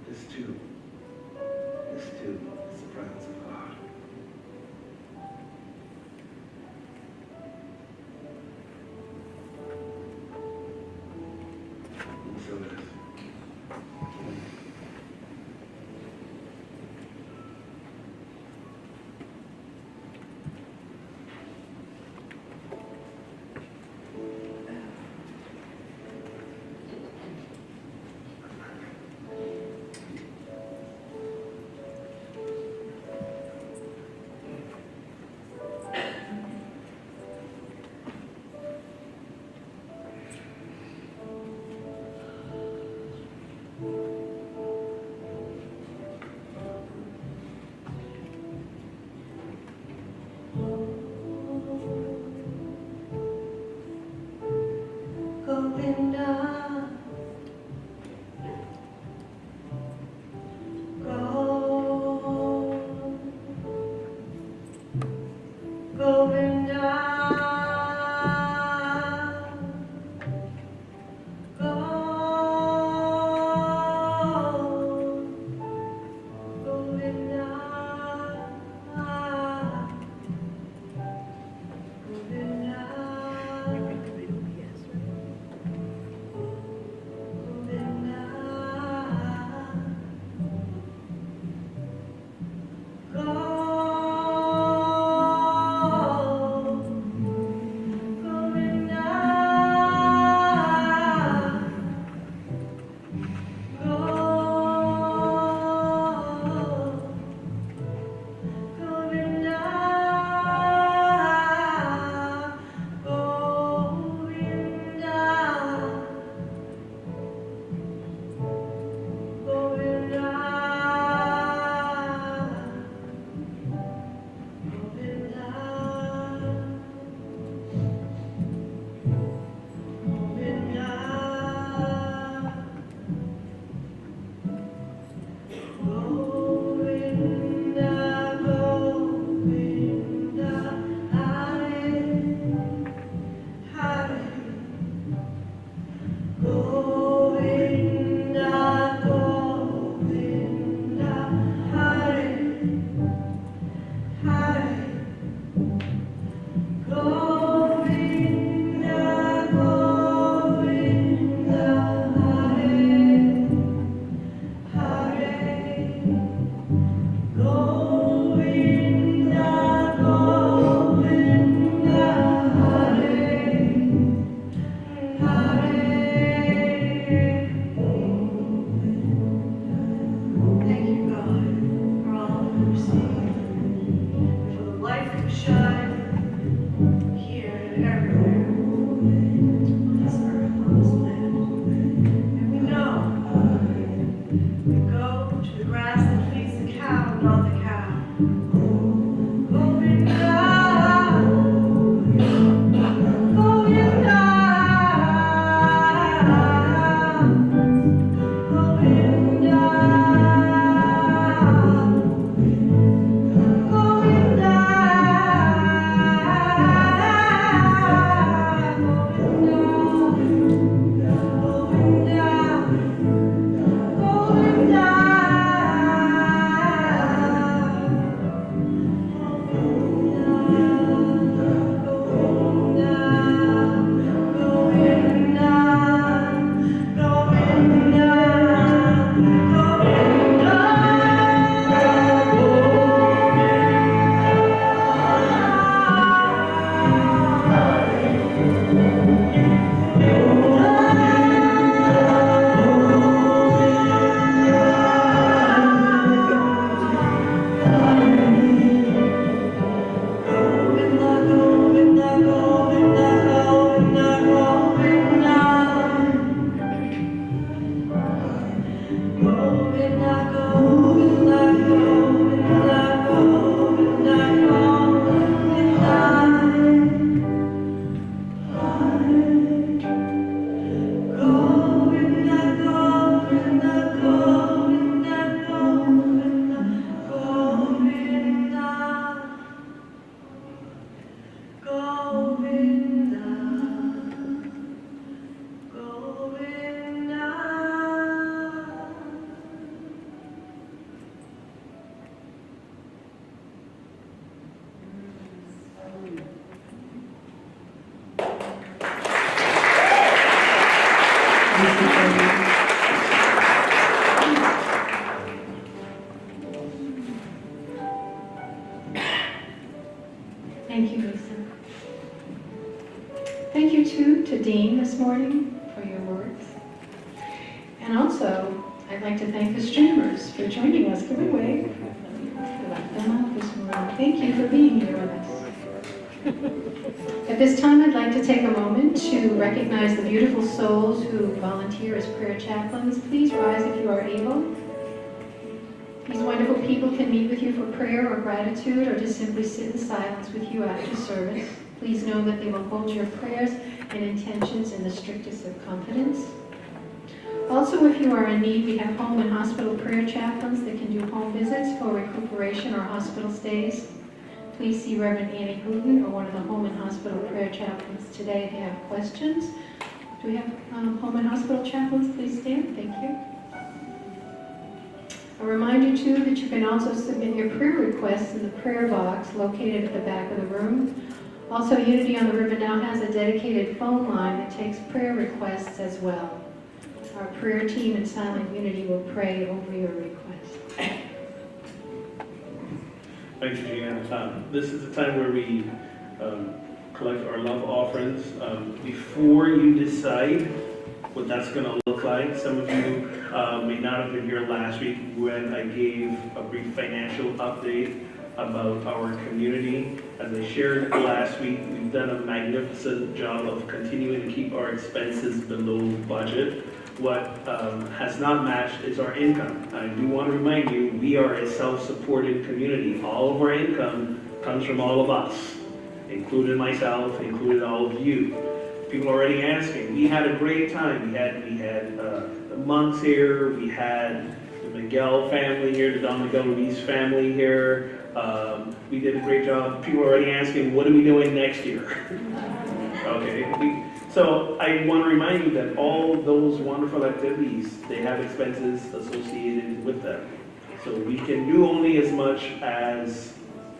This too is the presence of God. And so it is. Lisah Plumley. Thank you, Lisa. Thank you too to Dean this morning for your words. And also, I'd like to thank the streamers for joining us. Can we wave? Let them up this morning. Thank you for being here with us. At this time, I'd like to take a moment to recognize the beautiful souls who volunteer as prayer chaplains. Please rise if you are able. These wonderful people can meet with you for prayer or gratitude, or just simply sit in silence with you after service. Please know that they will hold your prayers and intentions in the strictest of confidence. Also, if you are in need, we have home and hospital prayer chaplains that can do home visits for recuperation or hospital stays. Please see Reverend Annie Hooten or one of the home and hospital prayer chaplains today if you have questions. Do we have home and hospital chaplains? Please stand. Thank you. A reminder too that you can also submit your prayer requests in the prayer box located at the back of the room. Also, Unity on the River now has a dedicated phone line that takes prayer requests as well. Our prayer team in Silent Unity will pray over your request. Thank you, Gina. This is the time where we collect our love offerings. Before you decide what that's going to look like, some of you may not have been here last week when I gave a brief financial update about our community. As I shared last week, we've done a magnificent job of continuing to keep our expenses below budget. What has not matched is our income. I do want to remind you, we are a self-supported community. All of our income comes from all of us, including myself, including all of you. People are already asking. We had a great time. We had the monks here. We had the Miguel family here, the Don Miguel Ruiz family here. We did a great job. People are already asking, what are we doing next year? Okay. So I want to remind you that all those wonderful activities, they have expenses associated with them. So we can do only as much as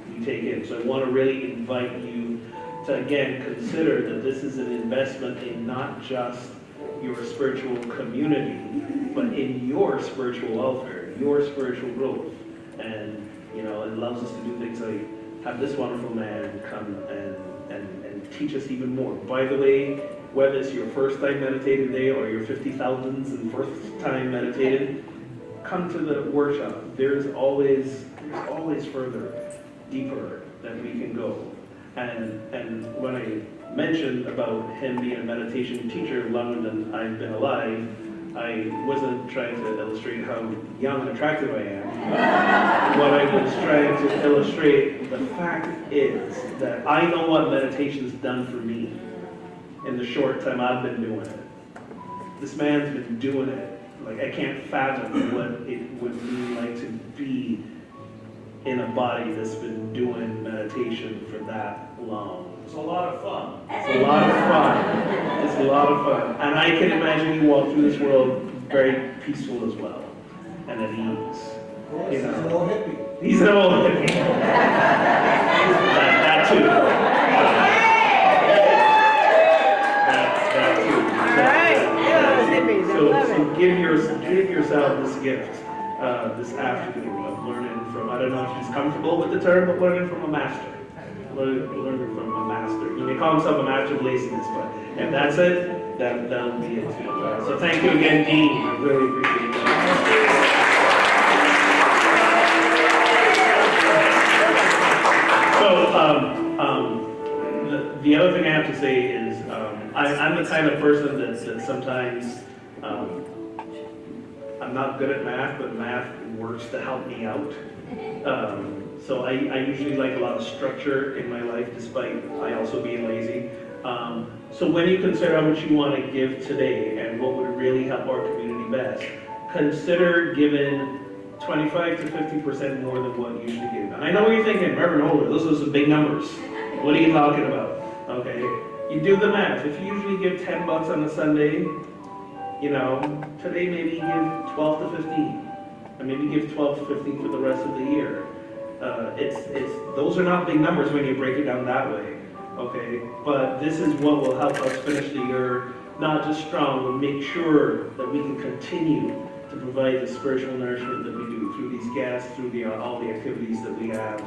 we take in. So I want to really invite you to, again, consider that this is an investment in not just your spiritual community, but in your spiritual welfare, your spiritual growth. And, you know, it allows us to do things like have this wonderful man come and teach us even more. By the way, whether it's your first time meditating today or your 50,000s and first time meditating, come to the workshop. There's always further, deeper that we can go. And when I mentioned about him being a meditation teacher longer than I've been alive, I wasn't trying to illustrate how young and attractive I am. What I was trying to illustrate, the fact is that I know what meditation's done for me in the short time I've been doing it. This man's been doing it. Like, I can't fathom what it would mean like to be in a body that's been doing meditation for that long. It's a lot of fun. It's a lot of fun. It's a lot of fun. And I can imagine you walk through this world very peaceful as well, and at ease. You know. He's an old hippie. He's an old hippie. that too. That too. So give yourself this gift this afternoon of learning from, I don't know if she's comfortable with the term, but learning from a master. Learning from a master. You may call himself a master of laziness, but if that's it, that'll be it too. So thank you again, Dean. I really appreciate that. So the other thing I have to say is I'm the kind of person that sometimes I'm not good at math, but math works to help me out. So I usually like a lot of structure in my life, despite I also being lazy. So when you consider how much you want to give today and what would really help our community best, consider giving 25 to 50% more than what you usually give. And I know what you're thinking, Reverend Holder, those are some big numbers. What are you talking about? Okay, you do the math. If you usually give $10 on a Sunday, you know, today maybe give 12 to 15. And maybe give 12 to 15 for the rest of the year. Those are not big numbers when you break it down that way, okay? But this is what will help us finish the year not just strong, but make sure that we can continue to provide the spiritual nourishment that we do through these guests, through all the activities that we have,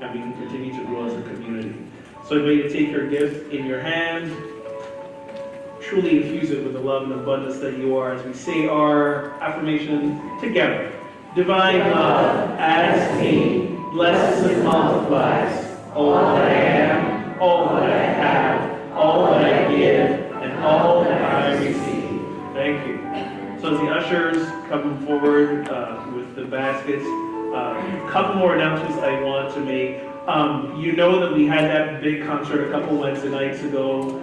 and we can continue to grow as a community. So I invite you to take your gift in your hand, truly infuse it with the love and abundance that you are, as we say our affirmation together. Divine love adds me, blesses and multiplies all that I am, all that I have, all that I give, and all that I receive. Thank you. So as the ushers come forward with the baskets, a couple more announcements I want to make. You know that we had that big concert a couple Wednesday nights ago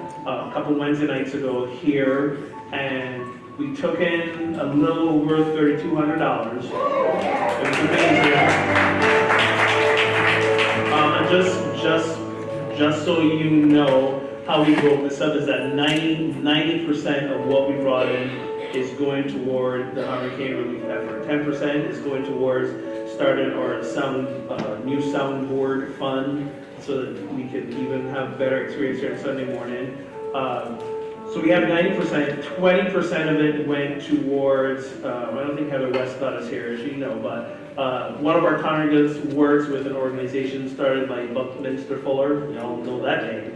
here, and we took in a little over $3,200. It was amazing. Just so you know, how we broke this up is that 90% of what we brought in is going toward the hurricane relief effort. 10% is going towards starting our new soundboard fund, so that we can even have better experience here on Sunday morning. So we have 90%, 20% of it went towards, I don't think Heather Westcott is here, as you know, but one of our congregants works with an organization started by Buckminster Fuller, you all know that name,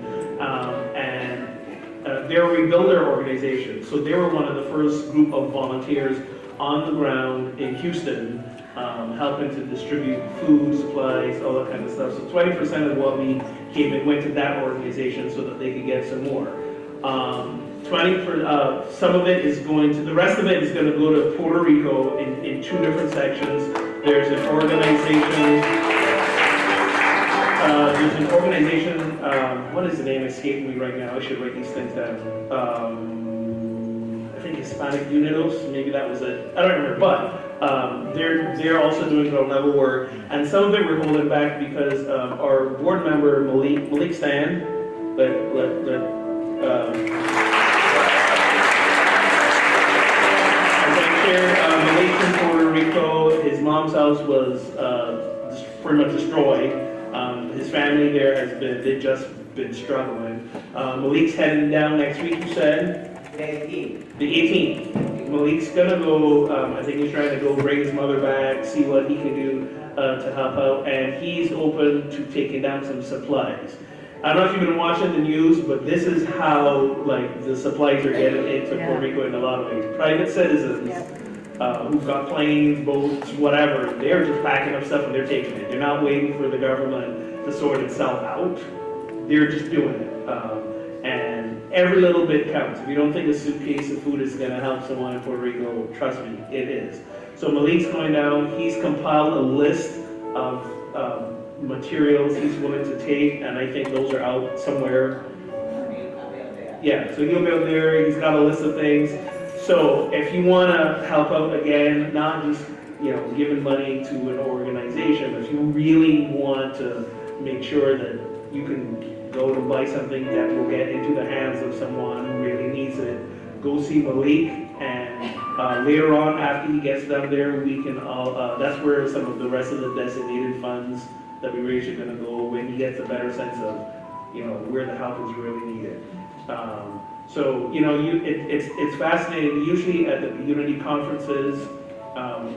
and they're a rebuilder organization. So they were one of the first group of volunteers on the ground in Houston, helping to distribute food, supplies, all that kind of stuff. So 20% of what we came in went to that organization so that they could get some more. Some of it is going to, the rest of it is going to go to Puerto Rico in two different sections. There's an organization, what is the name escaping me right now? I should write these things down. I think Hispanic Unidos, maybe that was it. I don't remember, but they're also doing ground level work, and some of it we're holding back because our board member Malik Stan, Malik from Puerto Rico, his mom's house was pretty much destroyed. His family there they've just been struggling. Malik's heading down next week, you said? The 18th. Malik's gonna go, I think he's trying to go bring his mother back, see what he can do to help out, and he's open to taking down some supplies. I don't know if you've been watching the news, but this is how the supplies are getting into Puerto Rico in a lot of ways. Private citizens who've got planes, boats, whatever, they're just packing up stuff and they're taking it. They're not waiting for the government to sort itself out. They're just doing it. And every little bit counts. If you don't think a suitcase of food is going to help someone in Puerto Rico, trust me, it is. So Malik's going down. He's compiled a list of materials he's willing to take, and I think those are out somewhere. Yeah, so he'll be out there. He's got a list of things. So if you want to help out again, not just giving money to an organization, if you really want to make sure that you can go to buy something that will get into the hands of someone who really needs it, go see Malik, and later on after he gets down there, we can that's where some of the rest of the designated funds that we raise are going to go when he gets a better sense of where the help is really needed. So it's fascinating. Usually at the unity conferences,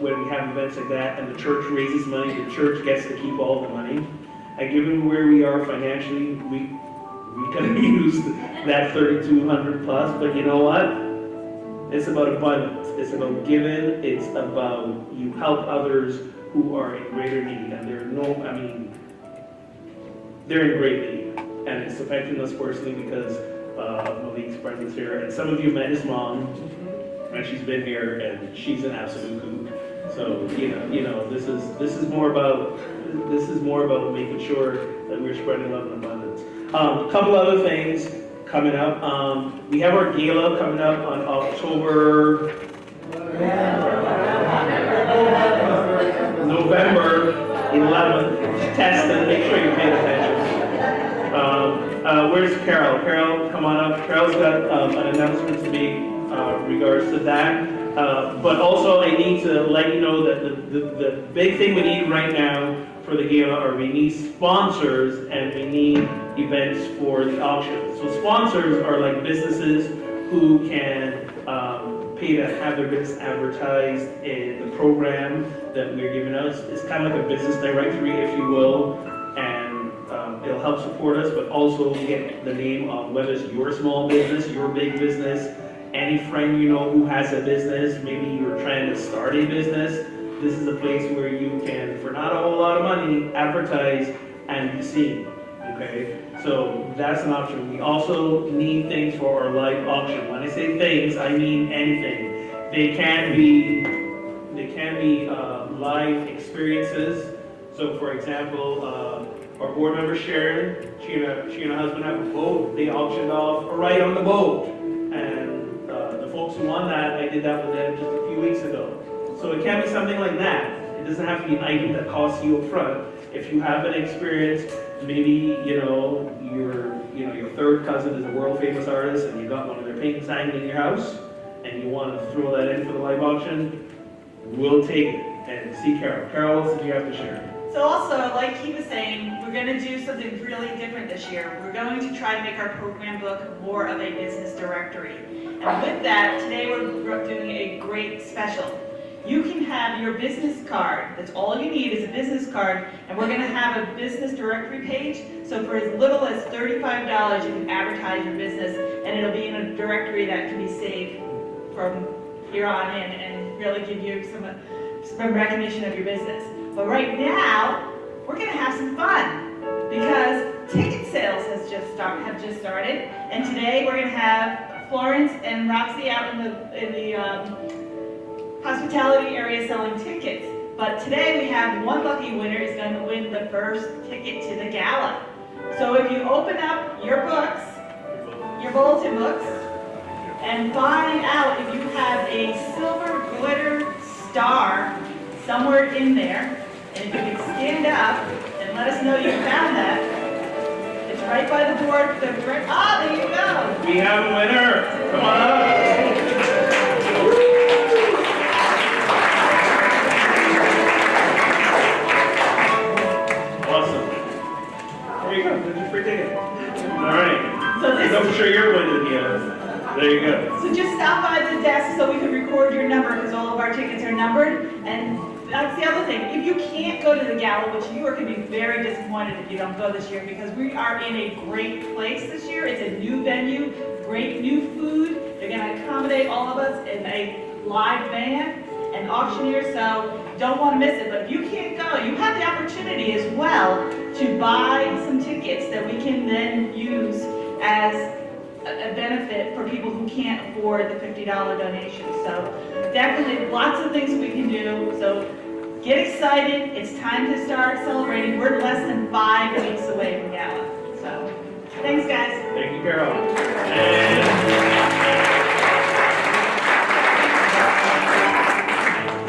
when we have events like that and the church raises money, the church gets to keep all the money. And given where we are financially, we could have used that 3,200 plus. But you know what? It's about abundance. It's about giving. It's about you help others who are in greater need, and they're in great need, and it's affecting us personally because Malik's presence here, and some of you met his mom, and she's been here, and she's an absolute hoot. So this is more about making sure that we're spreading love and abundance. A couple other things coming up. We have our gala coming up on November 11th. Test and make sure you pay attention. Where's Carol? Carol, come on up. Carol's got an announcement to make regards to that. But also I need to let you know that the big thing we need right now for the gala are we need sponsors and we need events for the auction. So sponsors are like businesses who can pay to have their business advertised in the program that we're giving out. It's kind of like a business directory, if you will, and it'll help support us, but also get the name of whether it's your small business, your big business, any friend you know who has a business, maybe you're trying to start a business. This is a place where you can, for not a whole lot of money, advertise and be seen, okay? So that's an option. We also need things for our live auction. When I say things, I mean anything. They can be live experiences. So for example, our board member Sharon, she and her husband have a boat. They auctioned off a ride on the boat. And the folks who won that, I did that with them just a few weeks ago. So it can be something like that. It doesn't have to be an item that costs you up front. If you have an experience, maybe your third cousin is a world famous artist and you got one of their paintings hanging in your house and you want to throw that in for the live auction, we'll take it. And see Carol. Carol, what did you have to share? So also, like he was saying, we're going to do something really different this year. We're going to try to make our program book more of a business directory. And with that, today we're doing a great special. You can have your business card. That's all you need is a business card. And we're going to have a business directory page. So for as little as $35, you can advertise your business. And it'll be in a directory that can be saved from here on in and really give you some recognition of your business. But right now, we're going to have some fun because ticket sales have just started. And today we're going to have Florence and Roxy out in the hospitality area selling tickets. But today we have one lucky winner is going to win the first ticket to the gala. So if you open up your books, your bulletin books, and find out if you have a silver glitter star somewhere in there, and if you can stand up and let us know you found that, it's right by the board. There you go. We have a winner. Come on up. Awesome. There you go. There's your free ticket. All right. So this. I'm sure you're winning here. There you go. So just stop by the desk so we can record your number because all of our tickets are numbered. And that's the other thing. If you can't go to the gala, which you are going to be very disappointed if you don't go this year because we are in a great place this year. It's a new venue, great new food. They're going to accommodate all of us in a live band and auctioneer, so don't want to miss it. But if you can't go, you have the opportunity as well to buy some tickets that we can then use as a benefit for people who can't afford the $50 donation. So definitely lots of things we can do. So get excited. It's time to start celebrating. We're less than 5 weeks away from gala. So thanks, guys. Thank you, Carol. And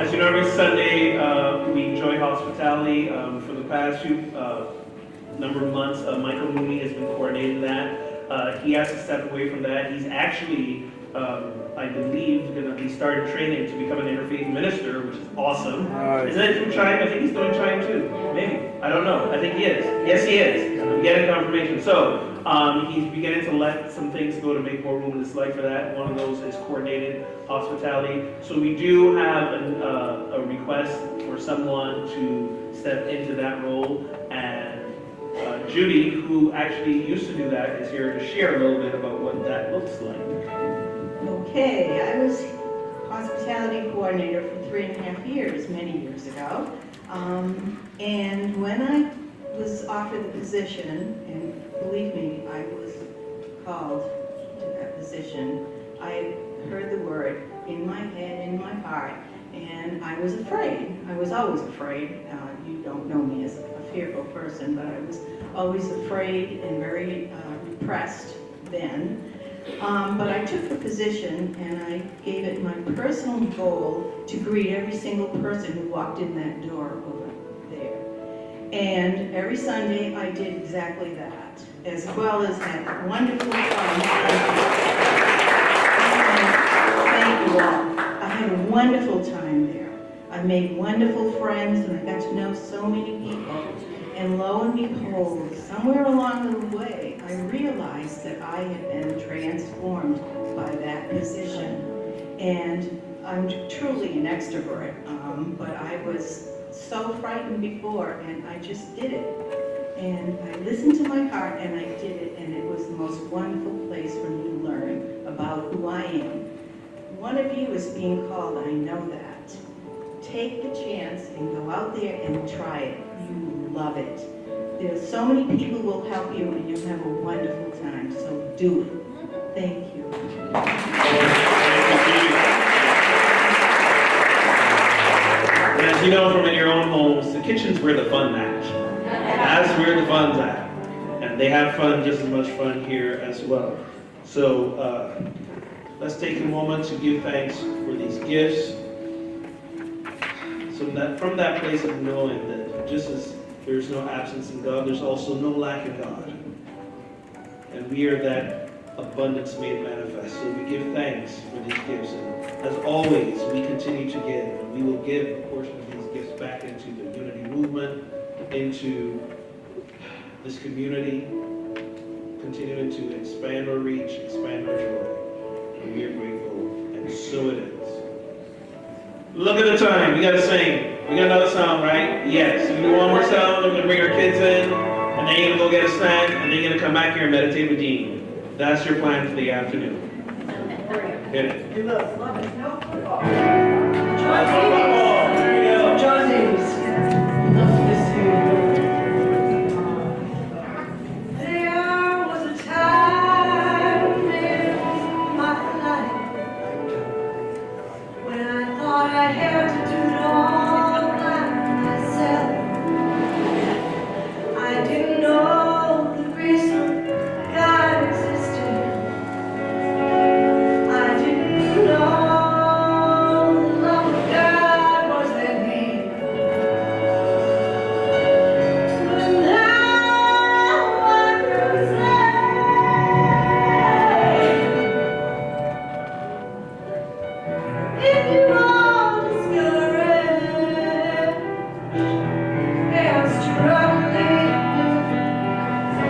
as you know, every Sunday we enjoy hospitality. For the past few number of months, Michael Mooney has been coordinating that. He has to step away from that. He's actually, I believe, going to be starting training to become an interfaith minister, which is awesome. Isn't it from China? I think he's doing China too. Maybe. I don't know. I think he is. Yes, he is. I'm getting confirmation. So he's beginning to let some things go to make more room in his life for that. One of those is coordinated hospitality. So we do have a request for someone to step into that role, and Judy, who actually used to do that, is here to share a little bit about what that looks like. Okay, I was hospitality coordinator for 3.5 years, many years ago. And when I was offered the position, and believe me, I was called to that position, I heard the word in my head, in my heart, and I was afraid. I was always afraid. You don't know me as a fearful person, but I was always afraid and very repressed then. But I took the position and I gave it my personal goal to greet every single person who walked in that door over there. And every Sunday I did exactly that, as well as had wonderful fun. Thank you all. I had a wonderful time there. I made wonderful friends and I got to know so many people. And lo and behold, somewhere along the way, I realized that I had been transformed by that position. And I'm truly an extrovert, but I was so frightened before, and I just did it. And I listened to my heart, and I did it, and it was the most wonderful place for me to learn about who I am. One of you is being called, I know that. Take the chance and go out there and try it. You will love it. There's so many people who will help you, and you'll have a wonderful time, so do it. Thank you. And as you know from in your own homes, the kitchen's where the fun's at. That's where the fun's at. And they have fun, just as much fun here as well. So let's take a moment to give thanks for these gifts. So that from that place of knowing that just as there's no absence in God, there's also no lack in God. And we are that abundance made manifest. So we give thanks for these gifts. And as always, we continue to give. And we will give a portion of these gifts back into the unity movement, into this community, continuing to expand our reach, expand our joy. And we are grateful. And so it is. Look at the time. We got to sing. We got another song, right? Yes. We do one more song. We're going to bring our kids in. And then you're going to go get a snack. And then you're going to come back here and meditate with Dean. That's your plan for the afternoon. Hit it. You love it. No football. John Davis. John Davis. Love this too. There was a time in my life when I thought I had to do it all by myself. I didn't know the reason God existed. I didn't know the love of God was in me. But now I can say, if you are discouraged and struggling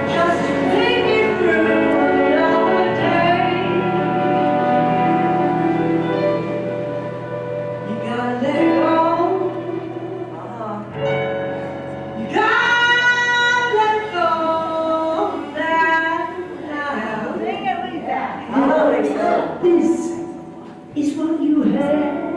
just to make it through another day, you gotta let it go. You gotta let go now. Sing it, Lisa. This is what you had.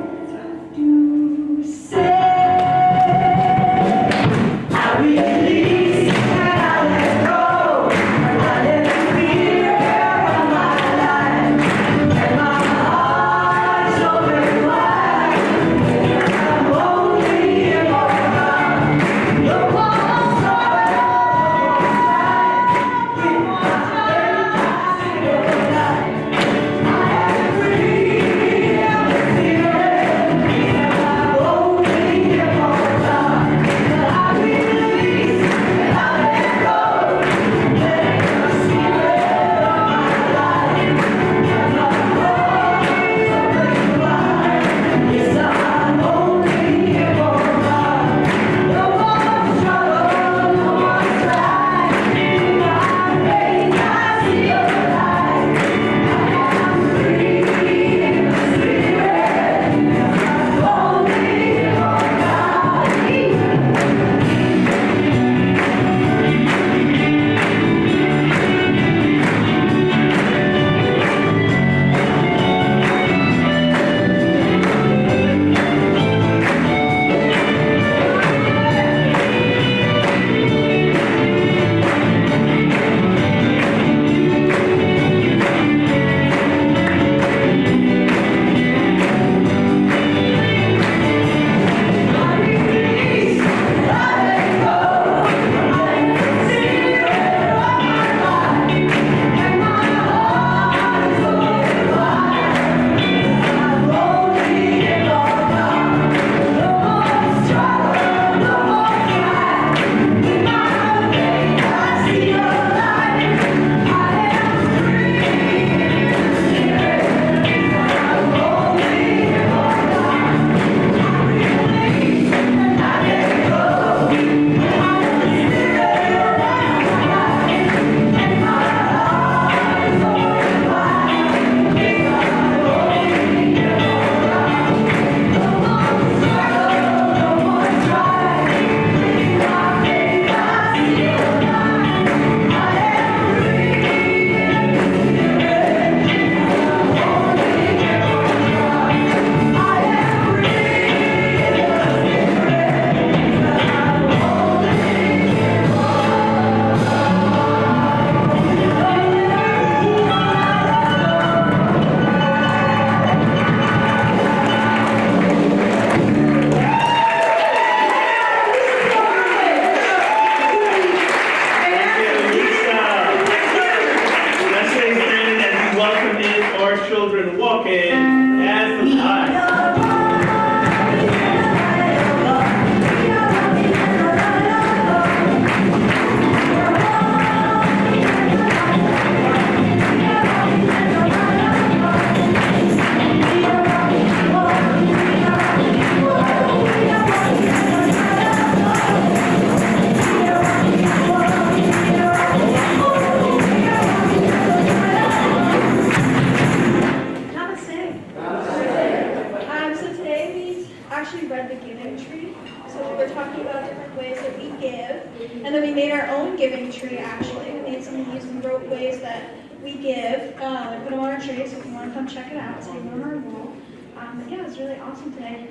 we read the giving tree. So we were talking about different ways that we give. And then we made our own giving tree, actually. We made some of these and wrote ways that we give. We put them on our tree, so if you want to come check it out, see them on our wall. But yeah, it was really awesome today.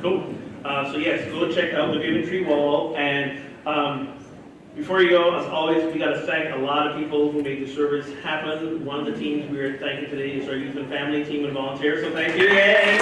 Cool. So yes, go check out the Giving Tree wall. And before you go, as always, we got to thank a lot of people who made the service happen. One of the teams we are thanking today is our youth and family team and volunteers. So thank you. Yay!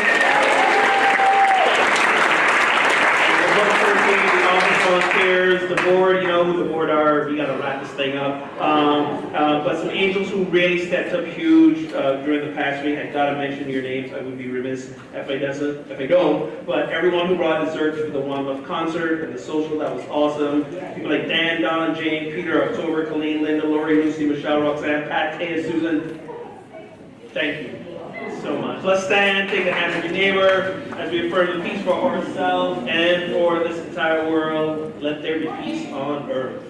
The office volunteers, the board, you know who the board are. We got to wrap this thing up. But some angels who really stepped up huge during the past week. I got to mention your names. I would be remiss if I don't. But everyone who brought dessert to the One Love concert and the social, that was awesome. People like Dan, Don, Jane, Peter, October, Colleen, Linda, Lori, Lucy, Michelle, Roxanne, Pat, Taya, Susan. Thank you so much. Let's stand, take the hand of your neighbor as we affirm the peace for ourselves and for this entire world. Let there be peace on earth.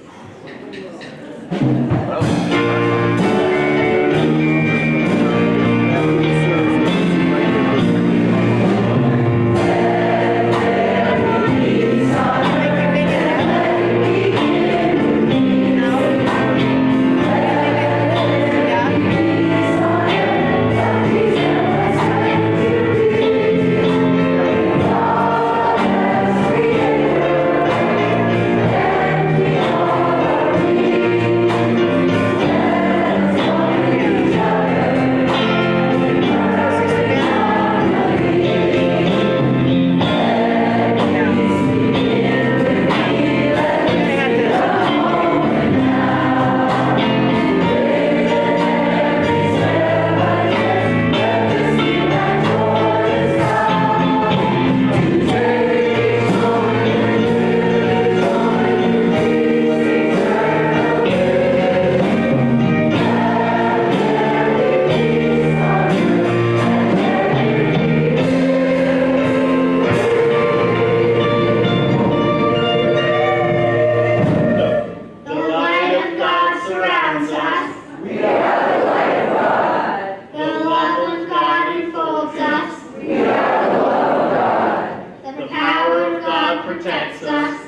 Protects us.